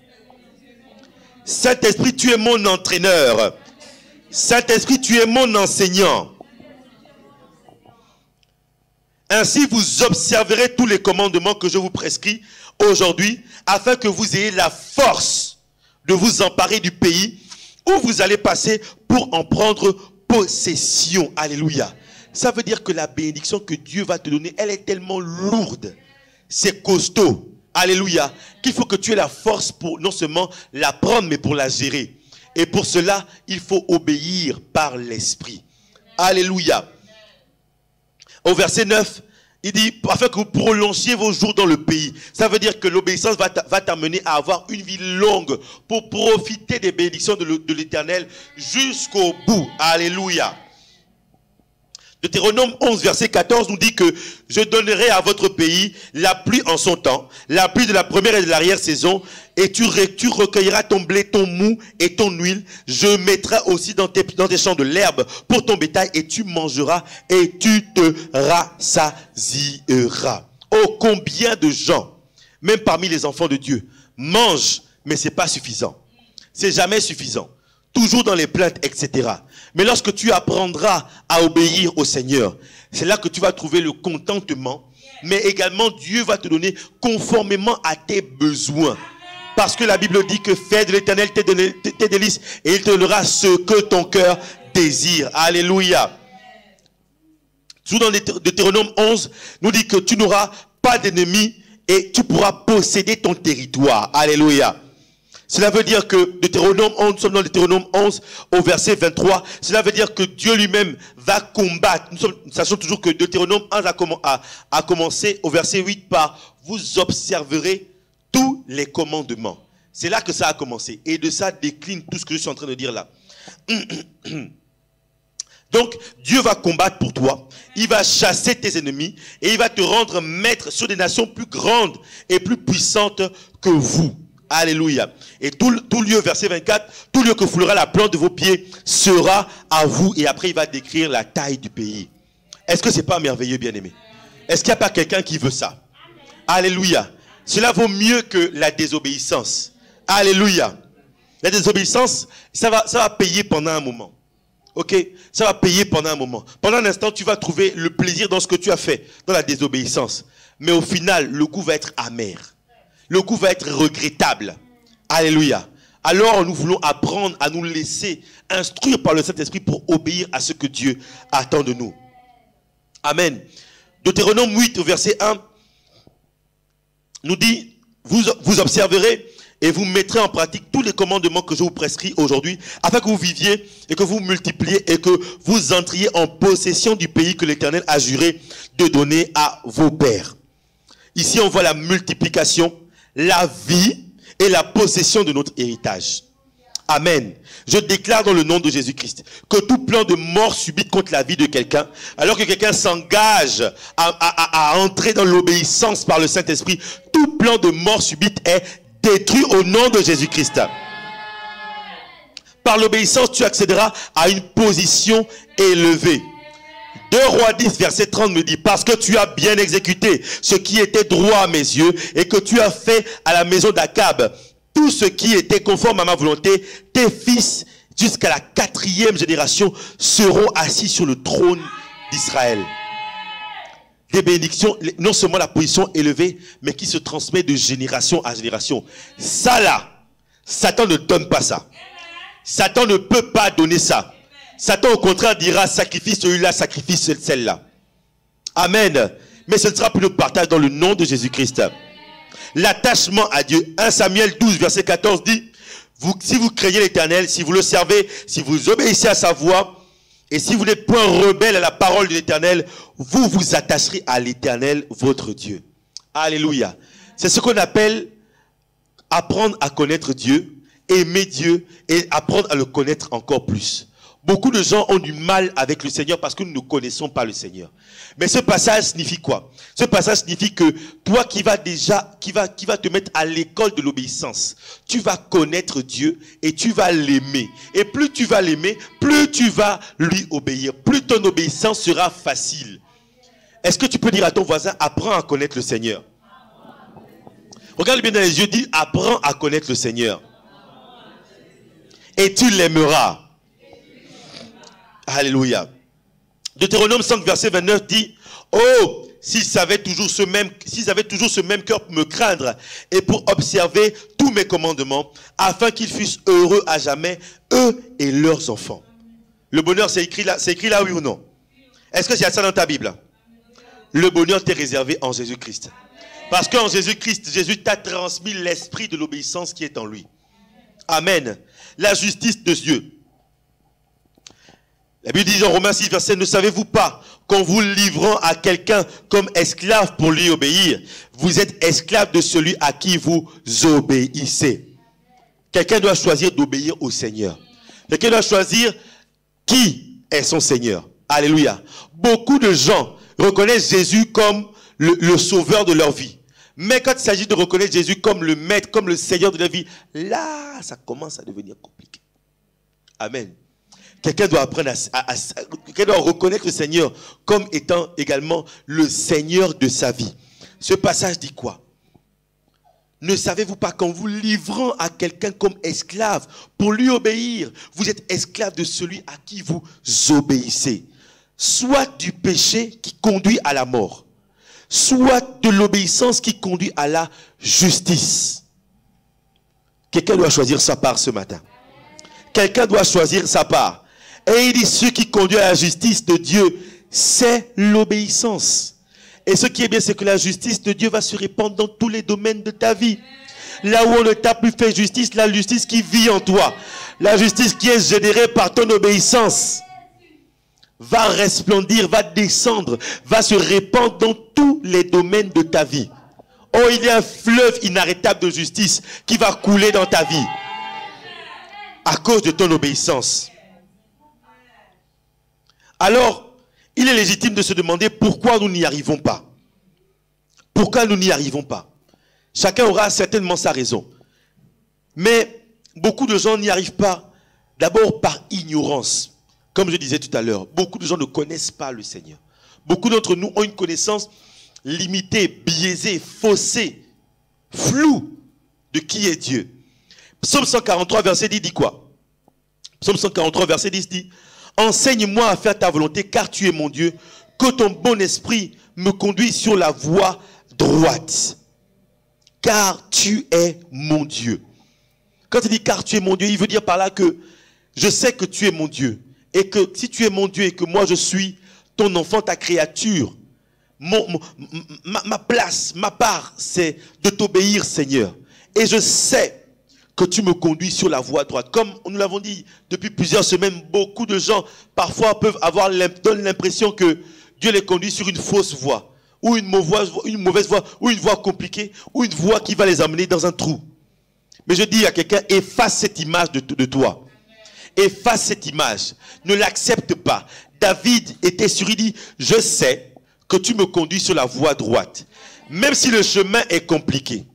Saint-Esprit, tu es mon entraîneur. Saint-Esprit, tu es mon enseignant. Ainsi, vous observerez tous les commandements que je vous prescris aujourd'hui, afin que vous ayez la force de vous emparer du pays où vous allez passer pour en prendre possession. Alléluia. Ça veut dire que la bénédiction que Dieu va te donner, elle est tellement lourde. C'est costaud. Alléluia. Qu'il faut que tu aies la force pour non seulement la prendre, mais pour la gérer. Et pour cela, il faut obéir par l'Esprit. Alléluia. Au verset 9, il dit, afin que vous prolongiez vos jours dans le pays. Ça veut dire que l'obéissance va t'amener à avoir une vie longue pour profiter des bénédictions de l'Éternel jusqu'au bout. Alléluia. Deutéronome 11, verset 14 nous dit que je donnerai à votre pays la pluie en son temps, la pluie de la première et de l'arrière-saison, et tu recueilleras ton blé, ton mou et ton huile. Je mettrai aussi dans tes champs de l'herbe pour ton bétail, et tu mangeras et tu te rassasieras. Oh, combien de gens, même parmi les enfants de Dieu, mangent, mais c'est pas suffisant. C'est jamais suffisant. Toujours dans les plaintes, etc. Mais lorsque tu apprendras à obéir au Seigneur, c'est là que tu vas trouver le contentement. Mais également, Dieu va te donner conformément à tes besoins. Parce que la Bible dit que fais de l'Éternel tes délices et il te donnera ce que ton cœur désire. Alléluia. Tout dans Deutéronome 11, nous dit que tu n'auras pas d'ennemis et tu pourras posséder ton territoire. Alléluia. Cela veut dire que Deutéronome 11, nous sommes dans Deutéronome 11 au verset 23. Cela veut dire que Dieu lui-même va combattre. Nous sachons toujours que Deutéronome 11 a commencé au verset 8 par « Vous observerez tous les commandements ». C'est là que ça a commencé. Et de ça décline tout ce que je suis en train de dire là. Donc, Dieu va combattre pour toi. Il va chasser tes ennemis et il va te rendre maître sur des nations plus grandes et plus puissantes que vous. Alléluia. Et tout lieu, verset 24, tout lieu que foulera la plante de vos pieds sera à vous. Et après, il va décrire la taille du pays. Est-ce que c'est pas merveilleux, bien-aimé? Est-ce qu'il n'y a pas quelqu'un qui veut ça? Alléluia. Cela vaut mieux que la désobéissance. Alléluia. La désobéissance, ça va payer pendant un moment. Ok? Ça va payer pendant un moment. Pendant un instant, tu vas trouver le plaisir dans ce que tu as fait, dans la désobéissance. Mais au final, le goût va être amer. Le goût va être regrettable. Alléluia. Alors nous voulons apprendre à nous laisser instruire par le Saint-Esprit pour obéir à ce que Dieu attend de nous. Amen. Deutéronome 8, verset 1, nous dit, vous observerez et vous mettrez en pratique tous les commandements que je vous prescris aujourd'hui, afin que vous viviez et que vous multipliez et que vous entriez en possession du pays que l'Éternel a juré de donner à vos pères. Ici, on voit la multiplication, la vie et la possession de notre héritage. Amen. Je déclare dans le nom de Jésus-Christ que tout plan de mort subite contre la vie de quelqu'un, alors que quelqu'un s'engage à entrer dans l'obéissance par le Saint-Esprit, tout plan de mort subite est détruit au nom de Jésus-Christ. Par l'obéissance, tu accéderas à une position élevée. 2 Rois 10, verset 30 me dit, parce que tu as bien exécuté ce qui était droit à mes yeux et que tu as fait à la maison d'Akab tout ce qui était conforme à ma volonté, tes fils jusqu'à la 4e génération seront assis sur le trône d'Israël. Des bénédictions, non seulement la position élevée, mais qui se transmet de génération à génération. Ça là, Satan ne donne pas ça. Satan ne peut pas donner ça. Satan au contraire dira sacrifice celui-là, sacrifice celle-là. Amen. Mais ce ne sera plus le partage dans le nom de Jésus-Christ. L'attachement à Dieu. 1 Samuel 12 verset 14 dit, si vous craignez l'Éternel, si vous le servez, si vous obéissez à sa voix, et si vous n'êtes point rebelle à la parole de l'Éternel, vous vous attacherez à l'Éternel, votre Dieu. Alléluia. C'est ce qu'on appelle apprendre à connaître Dieu, aimer Dieu et apprendre à le connaître encore plus. Beaucoup de gens ont du mal avec le Seigneur parce que nous ne connaissons pas le Seigneur. Mais ce passage signifie quoi? Ce passage signifie que toi qui va te mettre à l'école de l'obéissance, tu vas connaître Dieu et tu vas l'aimer. Et plus tu vas l'aimer, plus tu vas lui obéir. Plus ton obéissance sera facile. Est-ce que tu peux dire à ton voisin, apprends à connaître le Seigneur? Regarde bien dans les yeux, dis, apprends à connaître le Seigneur. Et tu l'aimeras. Alléluia. Deutéronome 5 verset 29 dit, oh, s'ils avaient toujours ce même cœur pour me craindre et pour observer tous mes commandements, afin qu'ils fussent heureux à jamais, eux et leurs enfants. Le bonheur, c'est écrit là, oui ou non? Est-ce que c'est ça dans ta Bible? Le bonheur t'est réservé en Jésus-Christ. Parce qu'en Jésus-Christ, Jésus t'a transmis l'esprit de l'obéissance qui est en lui. Amen. La justice de Dieu. La Bible dit en Romains 6, verset, ne savez-vous pas qu'en vous livrant à quelqu'un comme esclave pour lui obéir, vous êtes esclave de celui à qui vous obéissez. Quelqu'un doit choisir d'obéir au Seigneur. Quelqu'un doit choisir qui est son Seigneur. Alléluia. Beaucoup de gens reconnaissent Jésus comme le sauveur de leur vie. Mais quand il s'agit de reconnaître Jésus comme le maître, comme le Seigneur de leur vie, là, ça commence à devenir compliqué. Amen. Quelqu'un doit apprendre quelqu'un doit reconnaître le Seigneur comme étant également le Seigneur de sa vie. Ce passage dit quoi? Ne savez-vous pas qu'en vous livrant à quelqu'un comme esclave pour lui obéir, vous êtes esclave de celui à qui vous obéissez, soit du péché qui conduit à la mort, soit de l'obéissance qui conduit à la justice. Quelqu'un doit choisir sa part ce matin. Quelqu'un doit choisir sa part. Et il dit, ce qui conduit à la justice de Dieu, c'est l'obéissance. Et ce qui est bien, c'est que la justice de Dieu va se répandre dans tous les domaines de ta vie. Là où on ne t'a plus fait justice, la justice qui vit en toi, la justice qui est générée par ton obéissance, va resplendir, va descendre, va se répandre dans tous les domaines de ta vie. Oh, il y a un fleuve inarrêtable de justice qui va couler dans ta vie à cause de ton obéissance. Alors, il est légitime de se demander pourquoi nous n'y arrivons pas. Pourquoi nous n'y arrivons pas? Chacun aura certainement sa raison. Mais beaucoup de gens n'y arrivent pas d'abord par ignorance. Comme je disais tout à l'heure, beaucoup de gens ne connaissent pas le Seigneur. Beaucoup d'entre nous ont une connaissance limitée, biaisée, faussée, floue de qui est Dieu. Psaume 143, verset 10 dit quoi? Psaume 143, verset 10 dit: enseigne-moi à faire ta volonté, car tu es mon Dieu. Que ton bon esprit me conduise sur la voie droite. Car tu es mon Dieu. Quand il dit car tu es mon Dieu, il veut dire par là que je sais que tu es mon Dieu. Et que si tu es mon Dieu et que moi je suis ton enfant, ta créature, ma place, ma part, c'est de t'obéir, Seigneur. Et je sais que tu me conduis sur la voie droite. Comme nous l'avons dit depuis plusieurs semaines, beaucoup de gens parfois donnent l'impression que Dieu les conduit sur une fausse voie, ou une mauvaise voie, ou une voie compliquée, ou une voie qui va les amener dans un trou. Mais je dis à quelqu'un, efface cette image de toi. Efface cette image. Ne l'accepte pas. David était sûr, il dit, je sais que tu me conduis sur la voie droite. Même si le chemin est compliqué.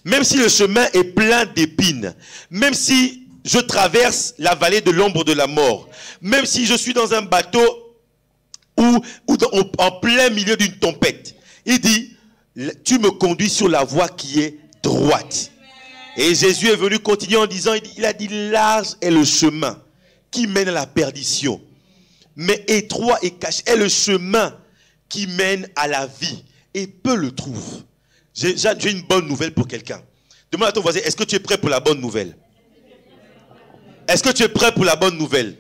Même si le chemin est plein d'épines, même si je traverse la vallée de l'ombre de la mort, même si je suis dans un bateau ou en plein milieu d'une tempête, il dit, tu me conduis sur la voie qui est droite. Et Jésus est venu continuer en disant, il a dit, large est le chemin qui mène à la perdition, mais étroit et caché est le chemin qui mène à la vie, et peu le trouvent. J'ai une bonne nouvelle pour quelqu'un. Demande à ton voisin, est-ce que tu es prêt pour la bonne nouvelle? Est-ce que tu es prêt pour la bonne nouvelle?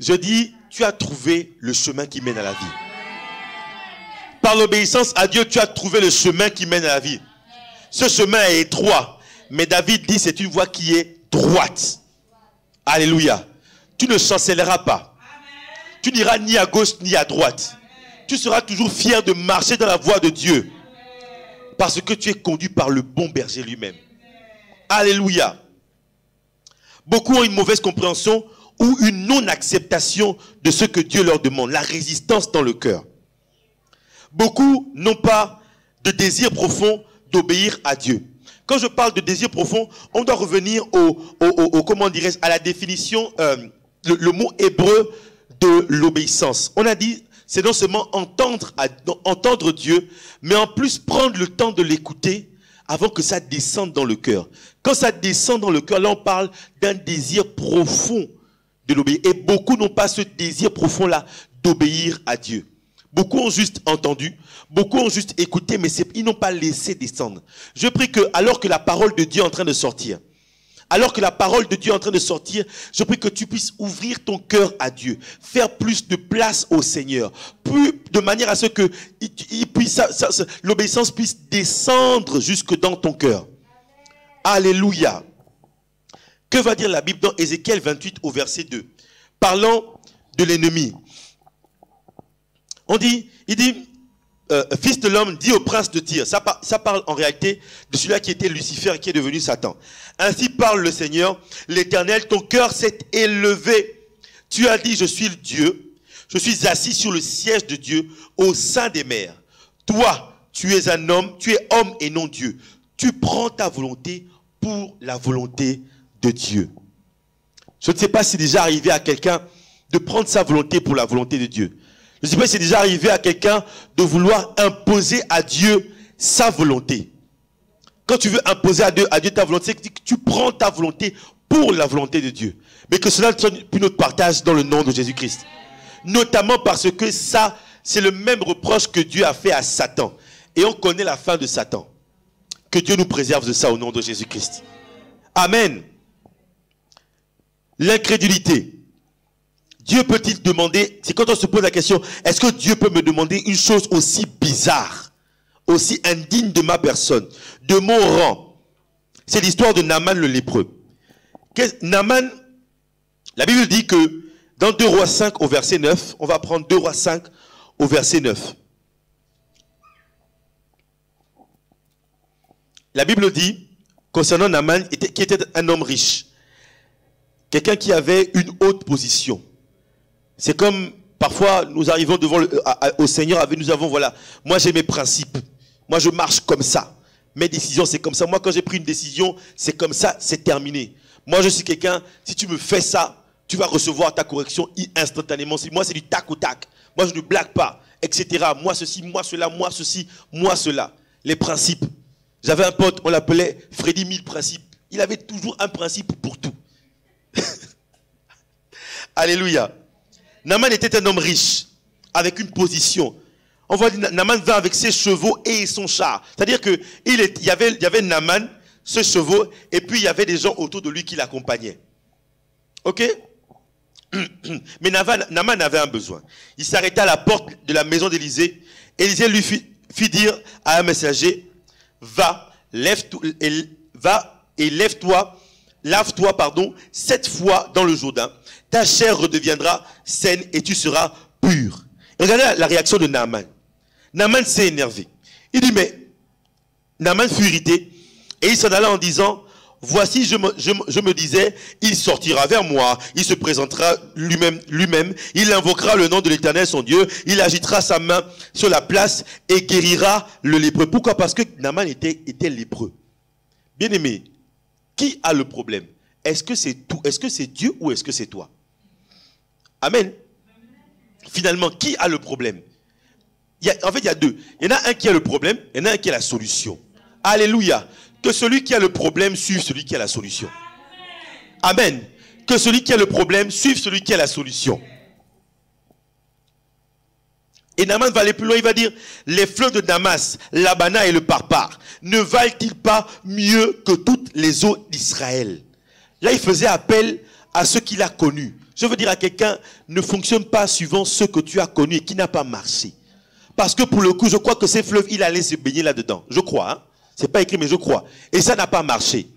Je dis, tu as trouvé le chemin qui mène à la vie. Par l'obéissance à Dieu, tu as trouvé le chemin qui mène à la vie. Ce chemin est étroit, mais David dit, c'est une voie qui est droite. Alléluia. Tu ne chancelleras pas. Tu n'iras ni à gauche ni à droite. Tu seras toujours fier de marcher dans la voie de Dieu. Parce que tu es conduit par le bon berger lui-même. Alléluia. Beaucoup ont une mauvaise compréhension ou une non-acceptation de ce que Dieu leur demande. La résistance dans le cœur. Beaucoup n'ont pas de désir profond d'obéir à Dieu. Quand je parle de désir profond, on doit revenir comment dirais-je, à la définition, le mot hébreu de l'obéissance. On a dit, c'est non seulement entendre Dieu, mais en plus prendre le temps de l'écouter avant que ça descende dans le cœur. Quand ça descend dans le cœur, là on parle d'un désir profond de l'obéir. Et beaucoup n'ont pas ce désir profond-là d'obéir à Dieu. Beaucoup ont juste entendu, beaucoup ont juste écouté, mais ils n'ont pas laissé descendre. Je prie que, alors que la parole de Dieu est en train de sortir, je prie que tu puisses ouvrir ton cœur à Dieu, faire plus de place au Seigneur, de manière à ce que l'obéissance puisse descendre jusque dans ton cœur. Alléluia. Que va dire la Bible dans Ézéchiel 28 au verset 2? Parlant de l'ennemi. Il dit, fils de l'homme, dit au prince de Tyr. Ça parle en réalité de celui-là qui était Lucifer et qui est devenu Satan. Ainsi parle le Seigneur, l'Éternel, ton cœur s'est élevé. Tu as dit, je suis le Dieu, je suis assis sur le siège de Dieu au sein des mers. Toi, tu es un homme, tu es homme et non Dieu. Tu prends ta volonté pour la volonté de Dieu. Je ne sais pas si c'est déjà arrivé à quelqu'un de prendre sa volonté pour la volonté de Dieu. Je ne sais pas si c'est déjà arrivé à quelqu'un de vouloir imposer à Dieu sa volonté. Quand tu veux imposer à Dieu ta volonté, c'est que tu prends ta volonté pour la volonté de Dieu. Mais que cela ne soit plus notre partage dans le nom de Jésus-Christ. Notamment parce que ça, c'est le même reproche que Dieu a fait à Satan. Et on connaît la fin de Satan. Que Dieu nous préserve de ça au nom de Jésus-Christ. Amen. L'incrédulité. Dieu peut-il demander, c'est quand on se pose la question, est-ce que Dieu peut me demander une chose aussi bizarre, aussi indigne de ma personne, de mon rang? C'est l'histoire de Naaman le lépreux. Naaman, la Bible dit que dans 2 Rois 5 au verset 9, on va prendre 2 Rois 5 au verset 9. La Bible dit, concernant Naaman, qui était un homme riche, quelqu'un qui avait une haute position. C'est comme, parfois, nous arrivons devant au Seigneur, nous avons, voilà, moi j'ai mes principes, moi je marche comme ça, mes décisions c'est comme ça, moi quand j'ai pris une décision, c'est comme ça, c'est terminé. Moi je suis quelqu'un, si tu me fais ça, tu vas recevoir ta correction instantanément. Moi c'est du tac au tac, moi je ne blague pas, etc. Moi ceci, moi cela, moi ceci, moi cela. Les principes. J'avais un pote, on l'appelait Freddy 1000 principes. Il avait toujours un principe pour tout. Alléluia. Naaman était un homme riche, avec une position. On voit Naaman va avec ses chevaux et son char. C'est-à-dire qu'il y avait Naaman, ses chevaux, et puis il y avait des gens autour de lui qui l'accompagnaient. Ok? Mais Naaman avait un besoin. Il s'arrêta à la porte de la maison d'Élisée. Élisée lui fit dire à un messager, va et lève-toi, lave-toi, 7 fois dans le Jourdain. Ta chair redeviendra saine et tu seras pur. Et regardez la réaction de Naaman. Naaman s'est énervé. Il dit, mais Naaman fut irrité et il s'en alla en disant, voici, je me disais, il sortira vers moi, il se présentera lui-même, il invoquera le nom de l'Éternel son Dieu, il agitera sa main sur la place et guérira le lépreux. Pourquoi? Parce que Naaman était lépreux. Bien-aimé, qui a le problème? Est-ce que c'est Dieu ou est-ce que c'est toi? Amen. Finalement, qui a le problème? En fait, il y a deux. Il y en a un qui a le problème, il y en a un qui a la solution. Alléluia. Que celui qui a le problème suive celui qui a la solution. Amen. Que celui qui a le problème suive celui qui a la solution. Et Naaman va aller plus loin, il va dire, les fleuves de Damas, l'Abana et le Parpar, ne valent-ils pas mieux que toutes les eaux d'Israël? Là, il faisait appel à ce qu'il a connu. Je veux dire à quelqu'un, ne fonctionne pas suivant ce que tu as connu et qui n'a pas marché. Parce que pour le coup, je crois que ces fleuves, il allait se baigner là-dedans. Je crois, hein? C'est pas écrit, mais je crois. Et ça n'a pas marché.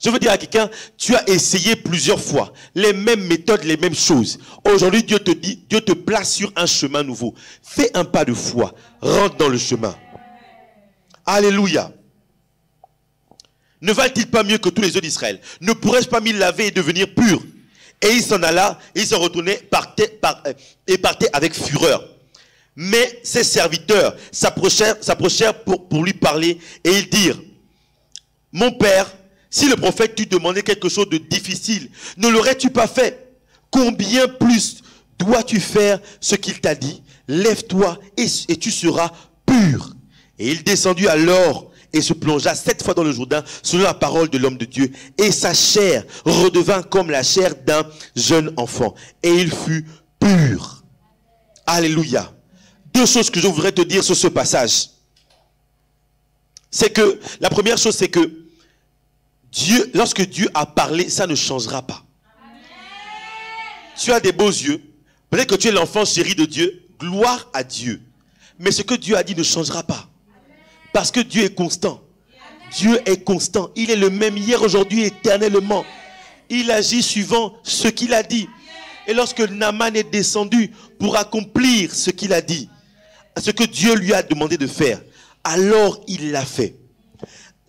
Je veux dire à quelqu'un, tu as essayé plusieurs fois les mêmes méthodes, les mêmes choses. Aujourd'hui, Dieu te dit, Dieu te place sur un chemin nouveau. Fais un pas de foi. Rentre dans le chemin. Alléluia. Ne valent-ils pas mieux que tous les eaux d'Israël? Ne pourrais-je pas m'y laver et devenir pur? Et il s'en alla, il se retournait et partait avec fureur. Mais ses serviteurs s'approchèrent pour lui parler et ils dirent, mon père, si le prophète t'eût demandé quelque chose de difficile, ne l'aurais-tu pas fait? Combien plus dois-tu faire ce qu'il t'a dit? Lève-toi et tu seras pur. Et il descendit alors et se plongea 7 fois dans le Jourdain selon la parole de l'homme de Dieu. Et sa chair redevint comme la chair d'un jeune enfant. Et il fut pur. Alléluia. 2 choses que je voudrais te dire sur ce passage. C'est que, la première chose, c'est que Dieu, lorsque Dieu a parlé, ça ne changera pas. Amen. Tu as des beaux yeux. Peut-être que tu es l'enfant chéri de Dieu. Gloire à Dieu. Mais ce que Dieu a dit ne changera pas. Parce que Dieu est constant. Dieu est constant. Il est le même hier, aujourd'hui, éternellement. Il agit suivant ce qu'il a dit. Et lorsque Naaman est descendu pour accomplir ce qu'il a dit, ce que Dieu lui a demandé de faire, alors il l'a fait.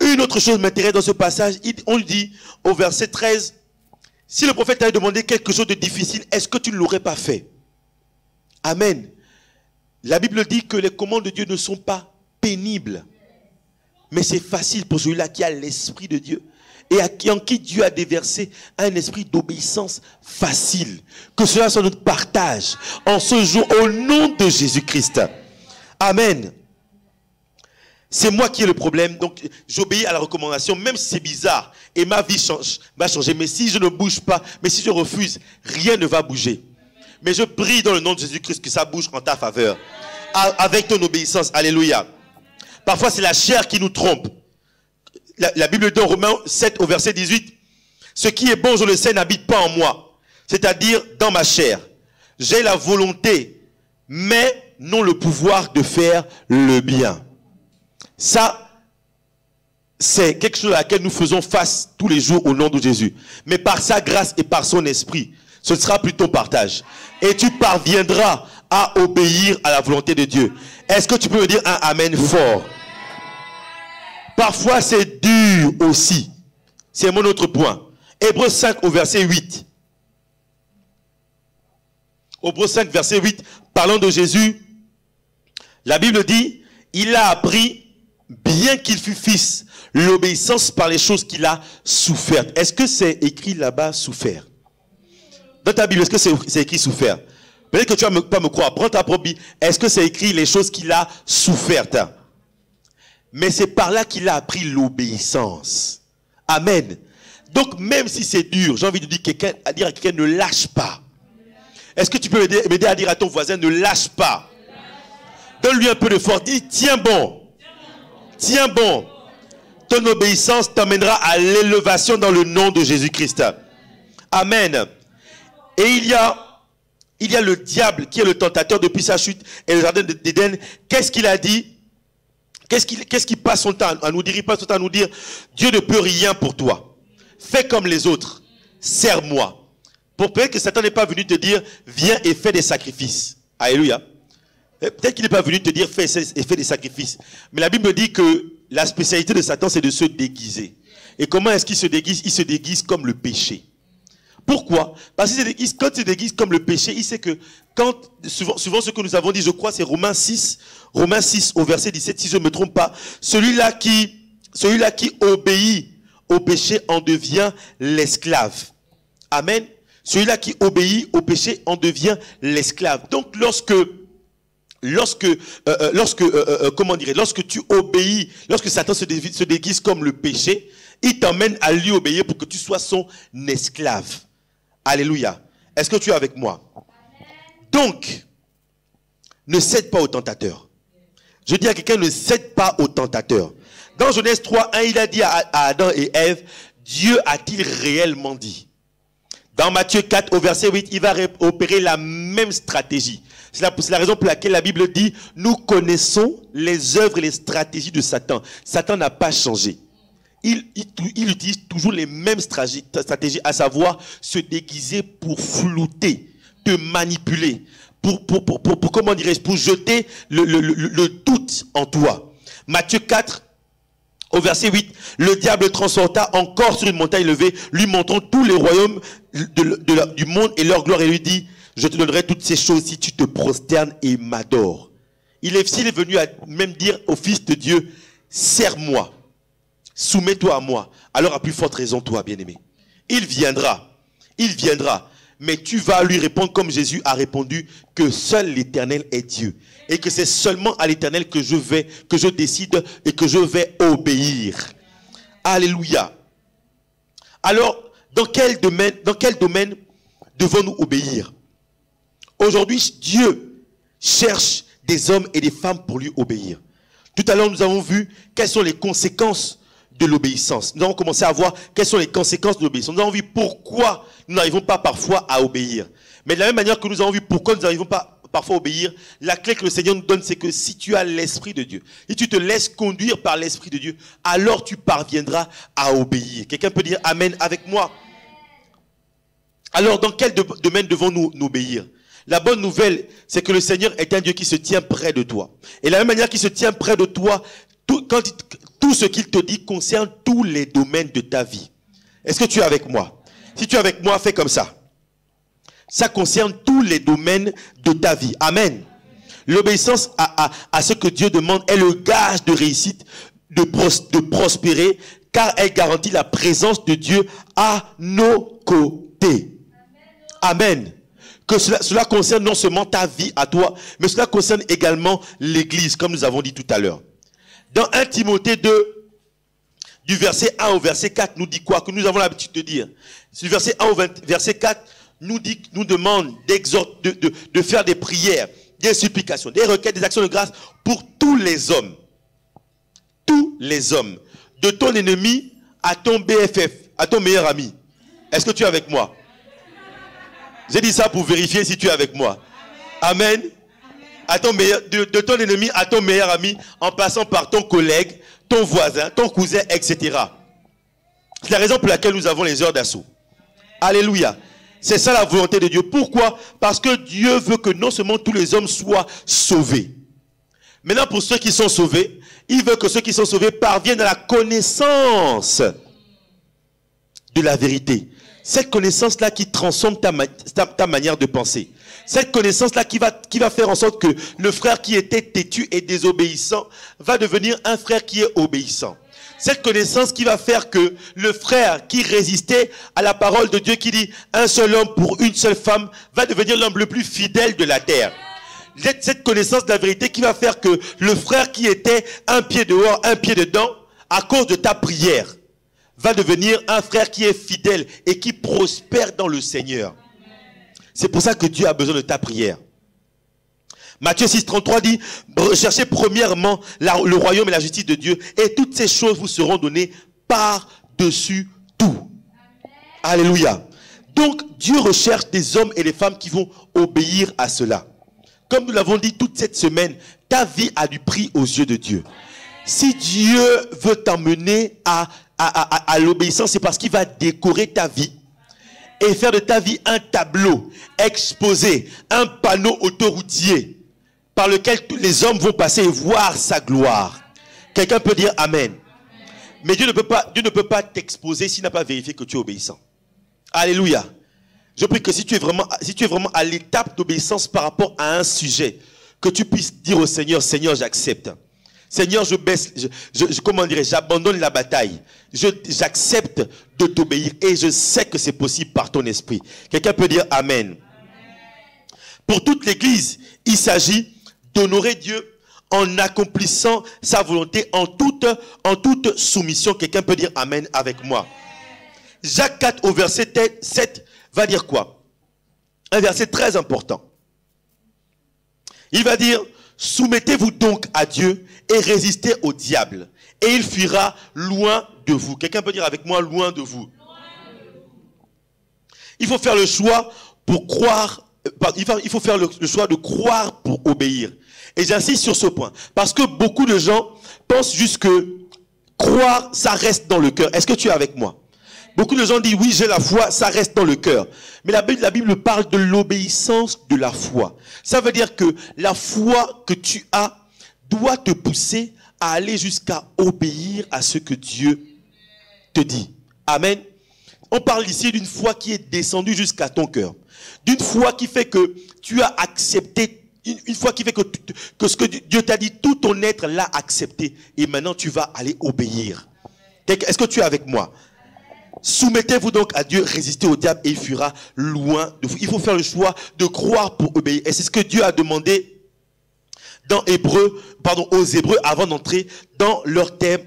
Une autre chose m'intéresse dans ce passage, on dit au verset 13, Si le prophète t'avait demandé quelque chose de difficile, est-ce que tu ne l'aurais pas fait? Amen. La Bible dit que les commandes de Dieu ne sont pas pénibles. Mais c'est facile pour celui-là qui a l'Esprit de Dieu et en qui Dieu a déversé un esprit d'obéissance facile. Que cela soit notre partage en ce jour au nom de Jésus-Christ. Amen. C'est moi qui ai le problème, donc j'obéis à la recommandation, même si c'est bizarre, et ma vie va changer. Mais si je ne bouge pas, mais si je refuse, rien ne va bouger. Mais je prie dans le nom de Jésus-Christ que ça bouge en ta faveur, avec ton obéissance. Alléluia. Parfois c'est la chair qui nous trompe. La Bible dit en Romains 7 au verset 18, « Ce qui est bon, je le sais, n'habite pas en moi, c'est-à-dire dans ma chair. J'ai la volonté, mais non le pouvoir de faire le bien. » Ça, c'est quelque chose à laquelle nous faisons face tous les jours au nom de Jésus. Mais par sa grâce et par son esprit, ce sera plus ton partage. Et tu parviendras à obéir à la volonté de Dieu. Est-ce que tu peux me dire un amen fort? Parfois c'est dur aussi. C'est mon autre point. Hébreux 5 au verset 8. Hébreux 5 verset 8, parlant de Jésus, la Bible dit, il a appris, bien qu'il fût fils, l'obéissance par les choses qu'il a souffertes. Est-ce que c'est écrit là-bas souffert? Dans ta Bible, est-ce que c'est écrit souffert? Peut-être que tu vas pas me croire. Prends ta propre Bible. Est-ce que c'est écrit les choses qu'il a souffertes? Mais c'est par là qu'il a appris l'obéissance. Amen. Donc même si c'est dur, j'ai envie de dire à quelqu'un ne lâche pas. Est-ce que tu peux m'aider à dire à ton voisin ne lâche pas? Donne-lui un peu de force. Dis tiens bon. Tiens bon. Ton obéissance t'amènera à l'élévation dans le nom de Jésus-Christ. Amen. Et il y a le diable qui est le tentateur depuis sa chute et le jardin d'Éden. Qu'est-ce qu'il a dit? Qu'est-ce qui passe son temps à nous dire? Il passe son temps à nous dire, Dieu ne peut rien pour toi. Fais comme les autres. Sers-moi. Pour peut-être que Satan n'est pas venu te dire, viens et fais des sacrifices. Alléluia. Peut-être qu'il n'est pas venu te dire, fais des sacrifices. Mais la Bible me dit que la spécialité de Satan, c'est de se déguiser. Et comment est-ce qu'il se déguise? Il se déguise comme le péché. Pourquoi? Parce que quand il se déguise comme le péché, il sait que souvent ce que nous avons dit, je crois, c'est Romains 6 au verset 17, si je ne me trompe pas, celui-là qui obéit au péché en devient l'esclave. Amen. Celui-là qui obéit au péché en devient l'esclave. Donc lorsque tu obéis, lorsque Satan se déguise comme le péché, il t'emmène à lui obéir pour que tu sois son esclave. Alléluia. Est-ce que tu es avec moi? Donc, ne cède pas au tentateur. Je dis à quelqu'un, ne cède pas au tentateur. Dans Genèse 3:1, il a dit à Adam et Ève, Dieu a-t-il réellement dit? Dans Matthieu 4, au verset 8, il va opérer la même stratégie. C'est la raison pour laquelle la Bible dit, nous connaissons les œuvres et les stratégies de Satan. Satan n'a pas changé. Il utilise toujours les mêmes stratégies, à savoir se déguiser pour flouter, te manipuler, comment dirais-je, pour jeter le doute en toi. Matthieu 4, au verset 8, le diable transporta encore sur une montagne levée, lui montrant tous les royaumes du monde et leur gloire, et lui dit, je te donnerai toutes ces choses si tu te prosternes et m'adores. S'il est venu à même dire au Fils de Dieu, sers-moi, soumets-toi à moi, alors à plus forte raison toi, bien-aimé. Il viendra, mais tu vas lui répondre comme Jésus a répondu, que seul l'Éternel est Dieu. Et que c'est seulement à l'Éternel que je décide et que je vais obéir. Alléluia. Alors, dans quel domaine devons-nous obéir? Aujourd'hui, Dieu cherche des hommes et des femmes pour lui obéir. Tout à l'heure, nous avons vu quelles sont les conséquences de l'obéissance. Nous avons commencé à voir quelles sont les conséquences de l'obéissance. Nous avons vu pourquoi nous n'arrivons pas parfois à obéir. Mais de la même manière que nous avons vu pourquoi nous n'arrivons pas parfois à obéir, la clé que le Seigneur nous donne, c'est que si tu as l'Esprit de Dieu, et tu te laisses conduire par l'Esprit de Dieu, alors tu parviendras à obéir. Quelqu'un peut dire Amen avec moi? Alors, dans quel domaine devons-nous obéir? La bonne nouvelle, c'est que le Seigneur est un Dieu qui se tient près de toi. Et de la même manière qu'il se tient près de toi, tout ce qu'il te dit concerne tous les domaines de ta vie. Est-ce que tu es avec moi? Si tu es avec moi, fais comme ça. Ça concerne tous les domaines de ta vie. Amen. L'obéissance à ce que Dieu demande est le gage de réussite, de prospérer, car elle garantit la présence de Dieu à nos côtés. Amen. Que cela concerne non seulement ta vie à toi, mais cela concerne également l'Église, comme nous avons dit tout à l'heure. Dans 1 Timothée 2, du verset 1 au verset 4, nous dit quoi? Que nous avons l'habitude de dire. Du verset 1 au verset 4, nous demande de faire des prières, des supplications, des requêtes, des actions de grâce pour tous les hommes. Tous les hommes. De ton ennemi à ton BFF, à ton meilleur ami. Est-ce que tu es avec moi? J'ai dit ça pour vérifier si tu es avec moi. Amen. À ton de ton ennemi à ton meilleur ami, en passant par ton collègue, ton voisin, ton cousin, etc. C'est la raison pour laquelle nous avons les heures d'assaut. Alléluia. C'est ça la volonté de Dieu. Pourquoi? Parce que Dieu veut que non seulement tous les hommes soient sauvés. Maintenant, pour ceux qui sont sauvés, il veut que ceux qui sont sauvés parviennent à la connaissance de la vérité. Cette connaissance-là qui transforme ta manière de penser. Cette connaissance-là qui va faire en sorte que le frère qui était têtu et désobéissant va devenir un frère qui est obéissant. Cette connaissance qui va faire que le frère qui résistait à la parole de Dieu qui dit un seul homme pour une seule femme va devenir l'homme le plus fidèle de la terre. Cette connaissance de la vérité qui va faire que le frère qui était un pied dehors, un pied dedans, à cause de ta prière, va devenir un frère qui est fidèle et qui prospère dans le Seigneur. C'est pour ça que Dieu a besoin de ta prière. Matthieu 6, 33 dit, recherchez premièrement le royaume et la justice de Dieu, et toutes ces choses vous seront données par-dessus tout. Alléluia. Donc, Dieu recherche des hommes et des femmes qui vont obéir à cela. Comme nous l'avons dit toute cette semaine, ta vie a du prix aux yeux de Dieu. Si Dieu veut t'emmener à l'obéissance, c'est parce qu'il va décorer ta vie et faire de ta vie un tableau exposé, un panneau autoroutier par lequel tous les hommes vont passer et voir sa gloire. Quelqu'un peut dire Amen. Mais Dieu ne peut pas t'exposer s'il n'a pas vérifié que tu es obéissant. Alléluia. Je prie que si tu es vraiment à l'étape d'obéissance par rapport à un sujet, que tu puisses dire au Seigneur, Seigneur, j'accepte. Seigneur, j'abandonne la bataille. J'accepte de t'obéir et je sais que c'est possible par ton esprit. Quelqu'un peut dire Amen. Pour toute l'Église, il s'agit d'honorer Dieu en accomplissant sa volonté en toute soumission. Quelqu'un peut dire Amen avec moi. Jacques 4 au verset 7 va dire quoi? Un verset très important. Il va dire, soumettez-vous donc à Dieu et résistez au diable, et il fuira loin de vous. Quelqu'un peut dire avec moi, loin de vous. Il faut faire le choix pour croire, il faut faire le choix de croire pour obéir. Et j'insiste sur ce point, parce que beaucoup de gens pensent juste que croire, ça reste dans le cœur. Est-ce que tu es avec moi? Beaucoup de gens disent, oui, j'ai la foi, ça reste dans le cœur. Mais la Bible parle de l'obéissance de la foi. Ça veut dire que la foi que tu as doit te pousser à aller jusqu'à obéir à ce que Dieu te dit. Amen. On parle ici d'une foi qui est descendue jusqu'à ton cœur. D'une foi qui fait que tu as accepté, une foi qui fait que ce que Dieu t'a dit, tout ton être l'a accepté. Et maintenant, tu vas aller obéir. Est-ce que tu es avec moi? Soumettez-vous donc à Dieu, résistez au diable et il fuira loin de vous. Il faut faire le choix de croire pour obéir. Et c'est ce que Dieu a demandé aux Hébreux avant d'entrer dans leur terre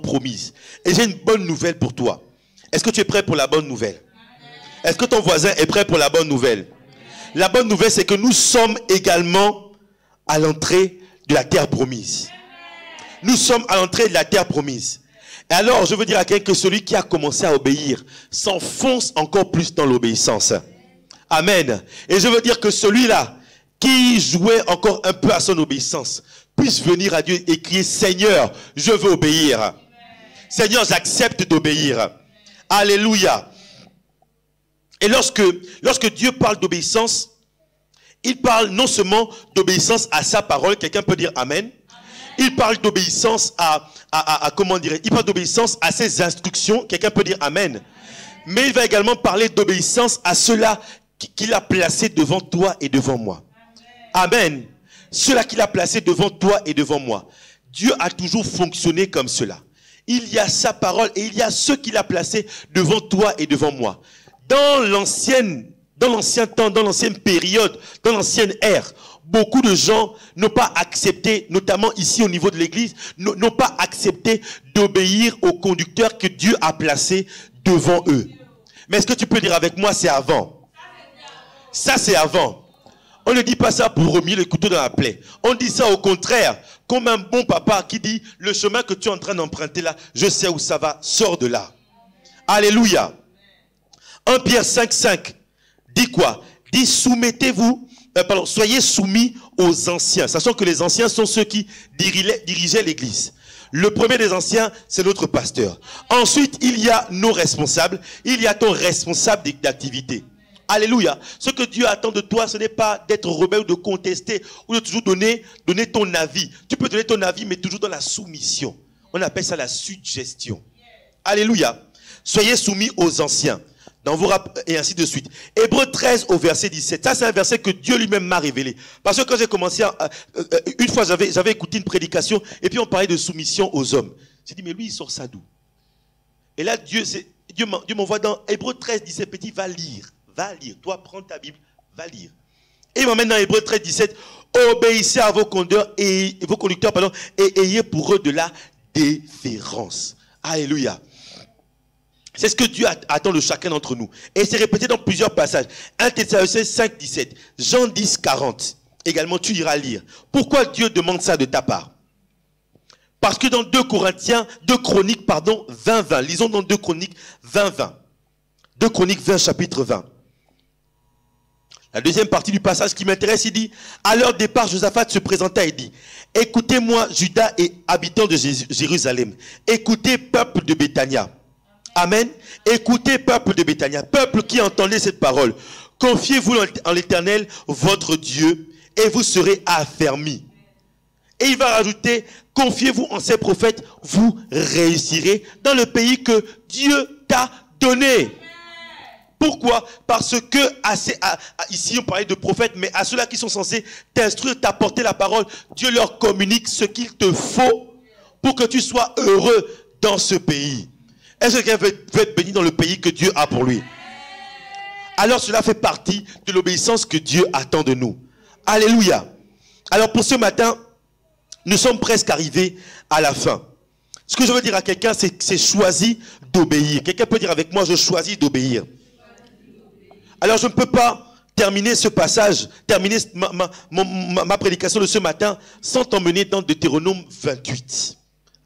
promise. Et j'ai une bonne nouvelle pour toi. Est-ce que tu es prêt pour la bonne nouvelle? Est-ce que ton voisin est prêt pour la bonne nouvelle? La bonne nouvelle, c'est que nous sommes également à l'entrée de la terre promise. Nous sommes à l'entrée de la terre promise. Et alors, je veux dire à quelqu'un que celui qui a commencé à obéir s'enfonce encore plus dans l'obéissance. Amen. Et je veux dire que celui-là qui jouait encore un peu à son obéissance puisse venir à Dieu et crier, Seigneur, je veux obéir. Seigneur, j'accepte d'obéir. Alléluia. Et lorsque Dieu parle d'obéissance, il parle non seulement d'obéissance à sa parole, quelqu'un peut dire Amen. Il parle d'obéissance comment dire, il parle d'obéissance à ses instructions. Quelqu'un peut dire Amen. Mais il va également parler d'obéissance à ceux-là qu'il a placés devant toi et devant moi. Amen. Ceux-là qu'il a placés devant toi et devant moi. Dieu a toujours fonctionné comme cela. Il y a sa parole et il y a ceux qu'il a placés devant toi et devant moi. Dans l'ancien temps, dans l'ancienne période, dans l'ancienne ère, beaucoup de gens n'ont pas accepté, notamment ici au niveau de l'église, n'ont pas accepté d'obéir au conducteur que Dieu a placé devant eux. Mais est-ce que tu peux dire avec moi, c'est avant? Ça, c'est avant. On ne dit pas ça pour remuer le couteau dans la plaie. On dit ça au contraire, comme un bon papa qui dit, le chemin que tu es en train d'emprunter là, je sais où ça va, sors de là. Alléluia. 1 Pierre 5,5 dit quoi? Dit soumettez-vous, soyez soumis aux anciens. Sachant que les anciens sont ceux qui dirigeaient l'église. Le premier des anciens, c'est notre pasteur. Ensuite, il y a nos responsables. Il y a ton responsable d'activité. Alléluia. Ce que Dieu attend de toi, ce n'est pas d'être rebelle ou de contester ou de toujours donner ton avis. Tu peux donner ton avis, mais toujours dans la soumission. On appelle ça la suggestion. Alléluia. Soyez soumis aux anciens. Et ainsi de suite. Hébreux 13 au verset 17. Ça, c'est un verset que Dieu lui-même m'a révélé. Parce que quand j'ai commencé, une fois, j'avais écouté une prédication et puis on parlait de soumission aux hommes. J'ai dit, mais lui, il sort ça d'où? Et là, Dieu m'envoie dans Hébreux 13, 17. Petit, va lire. Va lire. Toi, prends ta Bible, va lire. Et il m'emmène dans Hébreux 13, 17. Obéissez à vos conducteurs et ayez pour eux de la déférence. Alléluia. C'est ce que Dieu attend de chacun d'entre nous. Et c'est répété dans plusieurs passages. 1 Thessaloniciens 5, 17. Jean 10, 40. Également, tu iras lire. Pourquoi Dieu demande ça de ta part? Parce que dans 2 Chroniques, 20, 20. Lisons dans 2 Chroniques 20, 20. 2 Chroniques 20, chapitre 20. La deuxième partie du passage qui m'intéresse, il dit, à leur départ, Josaphat se présenta et dit, écoutez-moi, Juda et habitants de Jérusalem. Écoutez, peuple de Béthania. Amen. Écoutez, peuple de Béthania, peuple qui entendez cette parole. Confiez-vous en l'Éternel, votre Dieu, et vous serez affermis. Et il va rajouter, confiez-vous en ses prophètes, vous réussirez dans le pays que Dieu t'a donné. Pourquoi? Parce que, ici on parlait de prophètes, mais à ceux-là qui sont censés t'instruire, t'apporter la parole, Dieu leur communique ce qu'il te faut pour que tu sois heureux dans ce pays. Est-ce que quelqu'un veut être béni dans le pays que Dieu a pour lui? Alors cela fait partie de l'obéissance que Dieu attend de nous. Alléluia. Alors pour ce matin, nous sommes presque arrivés à la fin. Ce que je veux dire à quelqu'un, c'est choisi d'obéir. Quelqu'un peut dire avec moi, je choisis d'obéir. Alors je ne peux pas terminer ce passage, terminer ma prédication de ce matin sans t'emmener dans Deutéronome 28.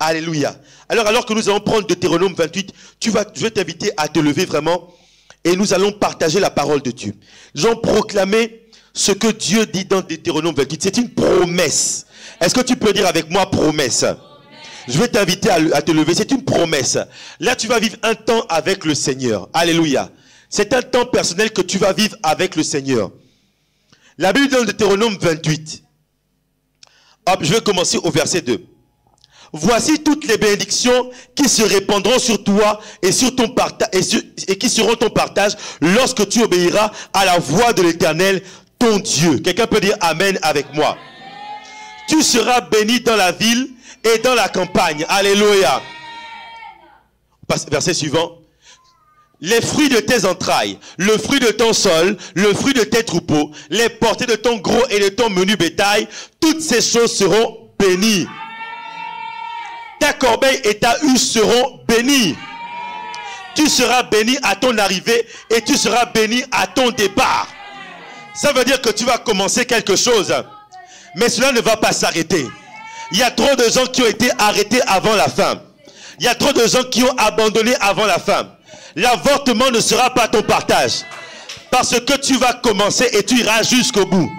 Alléluia. Alors que nous allons prendre Deutéronome 28, je vais t'inviter à te lever vraiment et nous allons partager la parole de Dieu. J'en proclamer ce que Dieu dit dans Deutéronome 28. C'est une promesse. Est-ce que tu peux dire avec moi promesse? Je vais t'inviter à te lever. C'est une promesse. Là, tu vas vivre un temps avec le Seigneur. Alléluia. C'est un temps personnel que tu vas vivre avec le Seigneur. La Bible dans Deutéronome 28. Hop, je vais commencer au verset 2. Voici toutes les bénédictions qui se répandront sur toi et sur ton et qui seront ton partage lorsque tu obéiras à la voix de l'Éternel, ton Dieu. Quelqu'un peut dire Amen avec moi. Tu seras béni dans la ville et dans la campagne. Alléluia. Verset suivant. Les fruits de tes entrailles, le fruit de ton sol, le fruit de tes troupeaux, les portées de ton gros et de ton menu bétail, toutes ces choses seront bénies. Ta corbeille et ta huche seront bénies. Tu seras béni à ton arrivée et tu seras béni à ton départ. Ça veut dire que tu vas commencer quelque chose. Mais cela ne va pas s'arrêter. Il y a trop de gens qui ont été arrêtés avant la fin. Il y a trop de gens qui ont abandonné avant la fin. L'avortement ne sera pas ton partage. Parce que tu vas commencer et tu iras jusqu'au bout.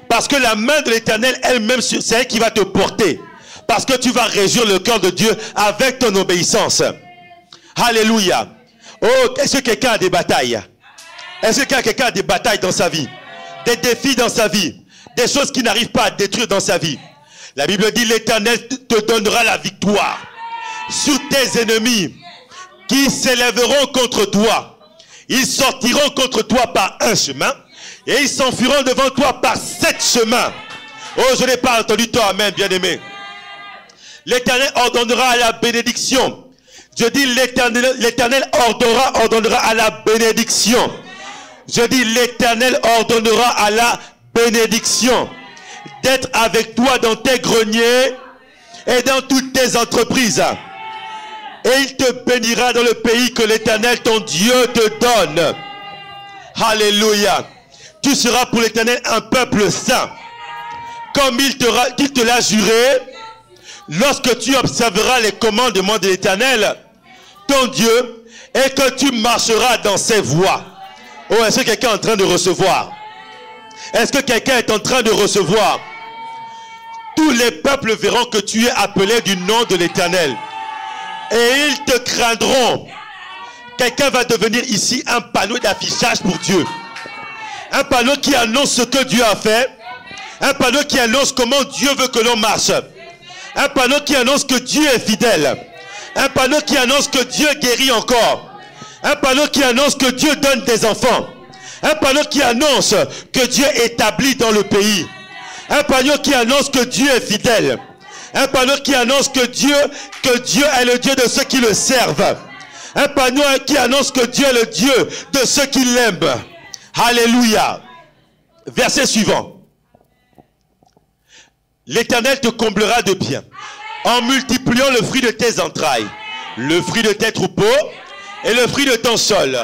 Parce que la main de l'Éternel elle-même, c'est elle qui va te porter. Parce que tu vas réjouir le cœur de Dieu avec ton obéissance. Alléluia. Oh, est-ce que quelqu'un a des batailles? Est-ce que quelqu'un a des batailles dans sa vie? Des défis dans sa vie? Des choses qui n'arrivent pas à détruire dans sa vie? La Bible dit, l'Éternel te donnera la victoire sur tes ennemis qui s'élèveront contre toi. Ils sortiront contre toi par un chemin et ils s'enfuiront devant toi par 7 chemins. Oh, je n'ai pas entendu toi, amen, bien-aimé. L'Éternel ordonnera à la bénédiction. Je dis, l'Éternel ordonnera à la bénédiction. Je dis, l'Éternel ordonnera à la bénédiction d'être avec toi dans tes greniers et dans toutes tes entreprises. Et il te bénira dans le pays que l'Éternel, ton Dieu, te donne. Alléluia. Tu seras pour l'Éternel un peuple saint, comme il te l'a juré, lorsque tu observeras les commandements de l'Éternel, ton Dieu, et que tu marcheras dans ses voies. Oh, est-ce que quelqu'un est en train de recevoir? Est-ce que quelqu'un est en train de recevoir? Tous les peuples verront que tu es appelé du nom de l'Éternel. Et ils te craindront. Quelqu'un va devenir ici un panneau d'affichage pour Dieu. Un panneau qui annonce ce que Dieu a fait. Un panneau qui annonce comment Dieu veut que l'on marche. Un panneau qui annonce que Dieu est fidèle. Un panneau qui annonce que Dieu guérit encore. Un panneau qui annonce que Dieu donne des enfants. Un panneau qui annonce que Dieu établit dans le pays. Un panneau qui annonce que Dieu est fidèle. Un panneau qui annonce que Dieu est le Dieu de ceux qui le servent. Un panneau qui annonce que Dieu est le Dieu de ceux qui l'aiment. Alléluia. Verset suivant. L'Éternel te comblera de bien, en multipliant le fruit de tes entrailles, le fruit de tes troupeaux et le fruit de ton sol,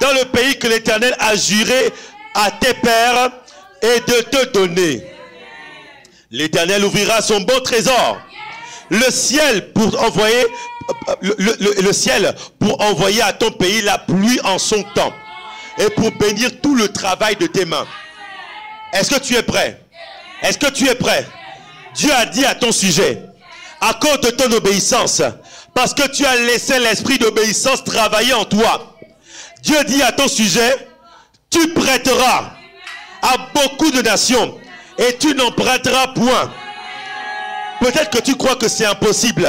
dans le pays que l'Éternel a juré à tes pères et de te donner. L'Éternel ouvrira son bon trésor, le ciel pour envoyer à ton pays la pluie en son temps et pour bénir tout le travail de tes mains. Est-ce que tu es prêt? Est-ce que tu es prêt? Dieu a dit à ton sujet, à cause de ton obéissance, parce que tu as laissé l'esprit d'obéissance travailler en toi, Dieu dit à ton sujet, tu prêteras à beaucoup de nations et tu n'emprunteras point. Peut-être que tu crois que c'est impossible.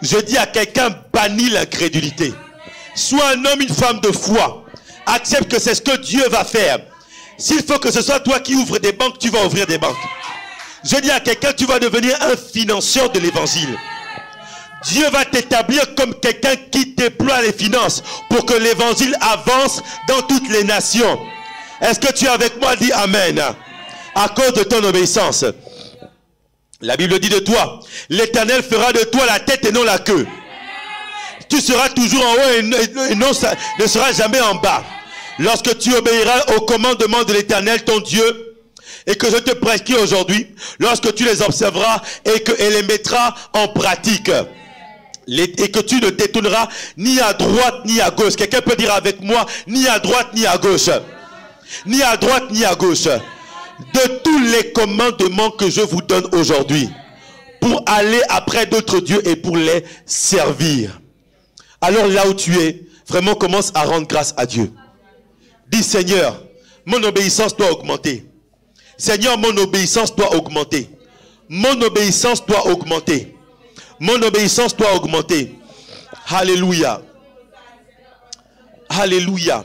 Je dis à quelqu'un, bannis l'incrédulité. Sois un homme, une femme de foi. Accepte que c'est ce que Dieu va faire. S'il faut que ce soit toi qui ouvres des banques, tu vas ouvrir des banques. Je dis à quelqu'un, tu vas devenir un financier de l'évangile. Dieu va t'établir comme quelqu'un qui déploie les finances pour que l'évangile avance dans toutes les nations. Est-ce que tu es avec moi? Dis Amen. À cause de ton obéissance. La Bible dit de toi, l'Éternel fera de toi la tête et non la queue. Tu seras toujours en haut et non, ne seras jamais en bas. Lorsque tu obéiras au commandement de l'Éternel, ton Dieu, et que je te prescris aujourd'hui, lorsque tu les observeras et les mettras en pratique, et que tu ne t'étonneras ni à droite ni à gauche. Quelqu'un peut dire avec moi, ni à droite ni à gauche. Ni à droite ni à gauche. De tous les commandements que je vous donne aujourd'hui, pour aller après d'autres dieux et pour les servir. Alors là où tu es, vraiment commence à rendre grâce à Dieu. Dis Seigneur, mon obéissance doit augmenter. Seigneur, mon obéissance doit augmenter. Mon obéissance doit augmenter. Mon obéissance doit augmenter. Alléluia. Alléluia.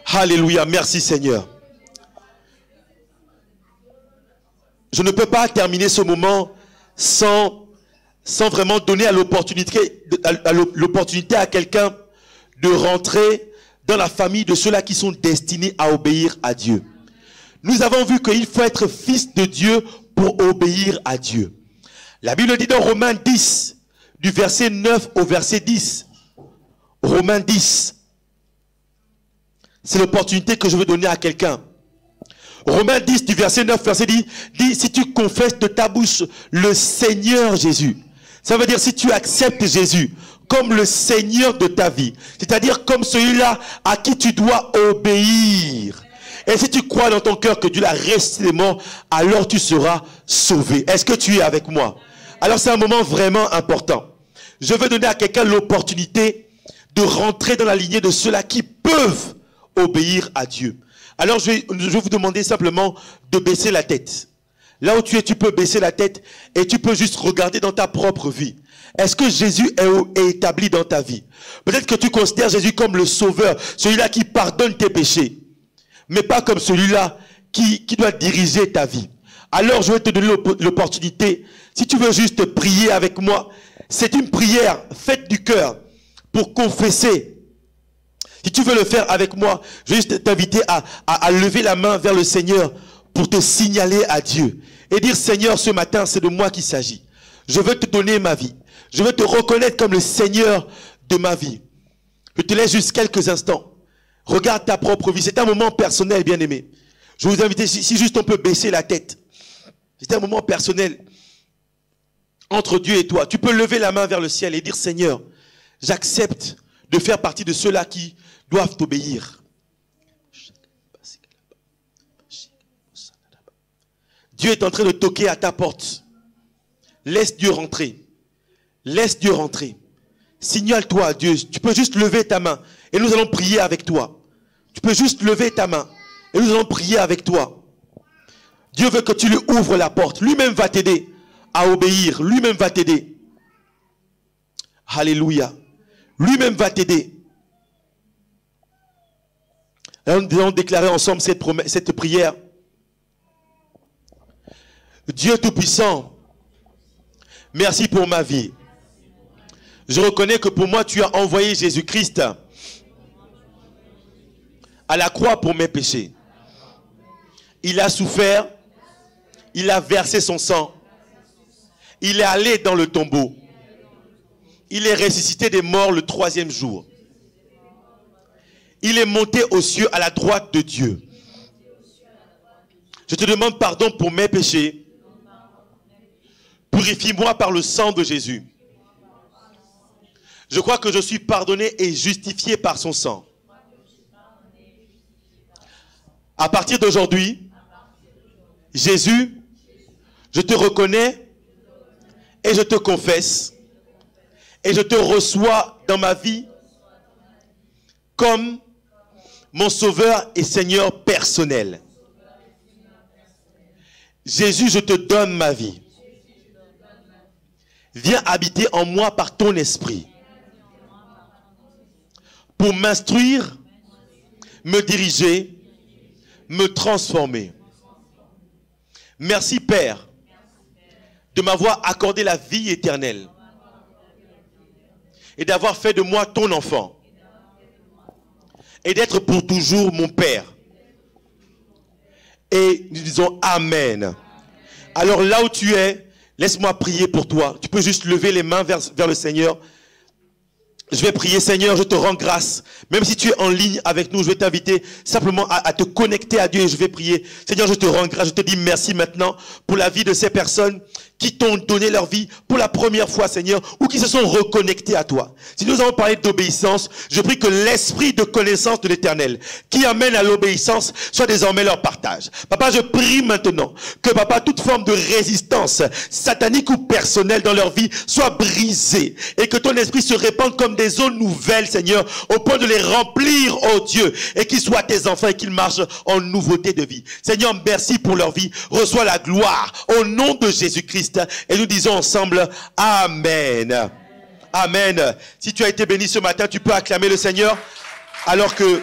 Alléluia. Merci Seigneur. Je ne peux pas terminer ce moment sans vraiment donner l'opportunité à quelqu'un de rentrer dans la famille de ceux-là qui sont destinés à obéir à Dieu. Nous avons vu qu'il faut être fils de Dieu pour obéir à Dieu. La Bible dit dans Romains 10, du verset 9 au verset 10. Romains 10. C'est l'opportunité que je veux donner à quelqu'un. Romains 10, du verset 9, verset 10, dit, si tu confesses de ta bouche le Seigneur Jésus, ça veut dire si tu acceptes Jésus comme le Seigneur de ta vie, c'est-à-dire comme celui-là à qui tu dois obéir. Et si tu crois dans ton cœur que Dieu l'a ressuscité des morts, alors tu seras sauvé. Est-ce que tu es avec moi? Alors c'est un moment vraiment important. Je veux donner à quelqu'un l'opportunité de rentrer dans la lignée de ceux-là qui peuvent obéir à Dieu. Alors je vais vous demander simplement de baisser la tête. Là où tu es, tu peux baisser la tête et tu peux juste regarder dans ta propre vie. Est-ce que Jésus est établi dans ta vie? Peut-être que tu considères Jésus comme le sauveur, celui-là qui pardonne tes péchés, mais pas comme celui-là qui doit diriger ta vie. Alors je vais te donner l'opportunité, si tu veux juste prier avec moi, c'est une prière faite du cœur pour confesser. Si tu veux le faire avec moi, je vais juste t'inviter à lever la main vers le Seigneur pour te signaler à Dieu et dire: Seigneur, ce matin, c'est de moi qu'il s'agit. Je veux te donner ma vie. Je veux te reconnaître comme le Seigneur de ma vie. Je te laisse juste quelques instants. Regarde ta propre vie. C'est un moment personnel, bien-aimé. Je vais vous inviter, si juste on peut baisser la tête. C'est un moment personnel entre Dieu et toi. Tu peux lever la main vers le ciel et dire: Seigneur, j'accepte de faire partie de ceux-là qui doivent t'obéir. Dieu est en train de toquer à ta porte. Laisse Dieu rentrer. Laisse Dieu rentrer. Signale-toi à Dieu. Tu peux juste lever ta main et nous allons prier avec toi. Tu peux juste lever ta main et nous allons prier avec toi. Dieu veut que tu lui ouvres la porte. Lui-même va t'aider à obéir. Lui-même va t'aider. Alléluia. Lui-même va t'aider. Nous allons déclarer ensemble cette prière. Dieu Tout-Puissant, merci pour ma vie. Je reconnais que pour moi, tu as envoyé Jésus-Christ à la croix pour mes péchés. Il a souffert, il a versé son sang, il est allé dans le tombeau. Il est ressuscité des morts le 3e jour. Il est monté aux cieux à la droite de Dieu. Je te demande pardon pour mes péchés. Purifie-moi par le sang de Jésus. Je crois que je suis pardonné et justifié par son sang. À partir d'aujourd'hui, Jésus, je te reconnais et je te confesse et je te reçois dans ma vie comme mon sauveur et Seigneur personnel. Jésus, je te donne ma vie. Viens habiter en moi par ton esprit pour m'instruire, me diriger, me transformer. Merci Père de m'avoir accordé la vie éternelle et d'avoir fait de moi ton enfant et d'être pour toujours mon Père. Et nous disons Amen. Alors là où tu es, laisse-moi prier pour toi. Tu peux juste lever les mains vers le Seigneur. Je vais prier, Seigneur, je te rends grâce. Même si tu es en ligne avec nous, je vais t'inviter simplement à te connecter à Dieu et je vais prier. Seigneur, je te rends grâce. Je te dis merci maintenant pour la vie de ces personnes qui t'ont donné leur vie pour la première fois, Seigneur, ou qui se sont reconnectés à toi. Si nous avons parlé d'obéissance, je prie que l'esprit de connaissance de l'Éternel qui amène à l'obéissance soit désormais leur partage. Papa, je prie maintenant que, Papa, toute forme de résistance satanique ou personnelle dans leur vie soit brisée et que ton esprit se répande comme des eaux nouvelles, Seigneur, au point de les remplir, oh Dieu, et qu'ils soient tes enfants et qu'ils marchent en nouveauté de vie. Seigneur, merci pour leur vie. Reçois la gloire au nom de Jésus-Christ. Et nous disons ensemble Amen. Amen. Si tu as été béni ce matin, tu peux acclamer le Seigneur alors que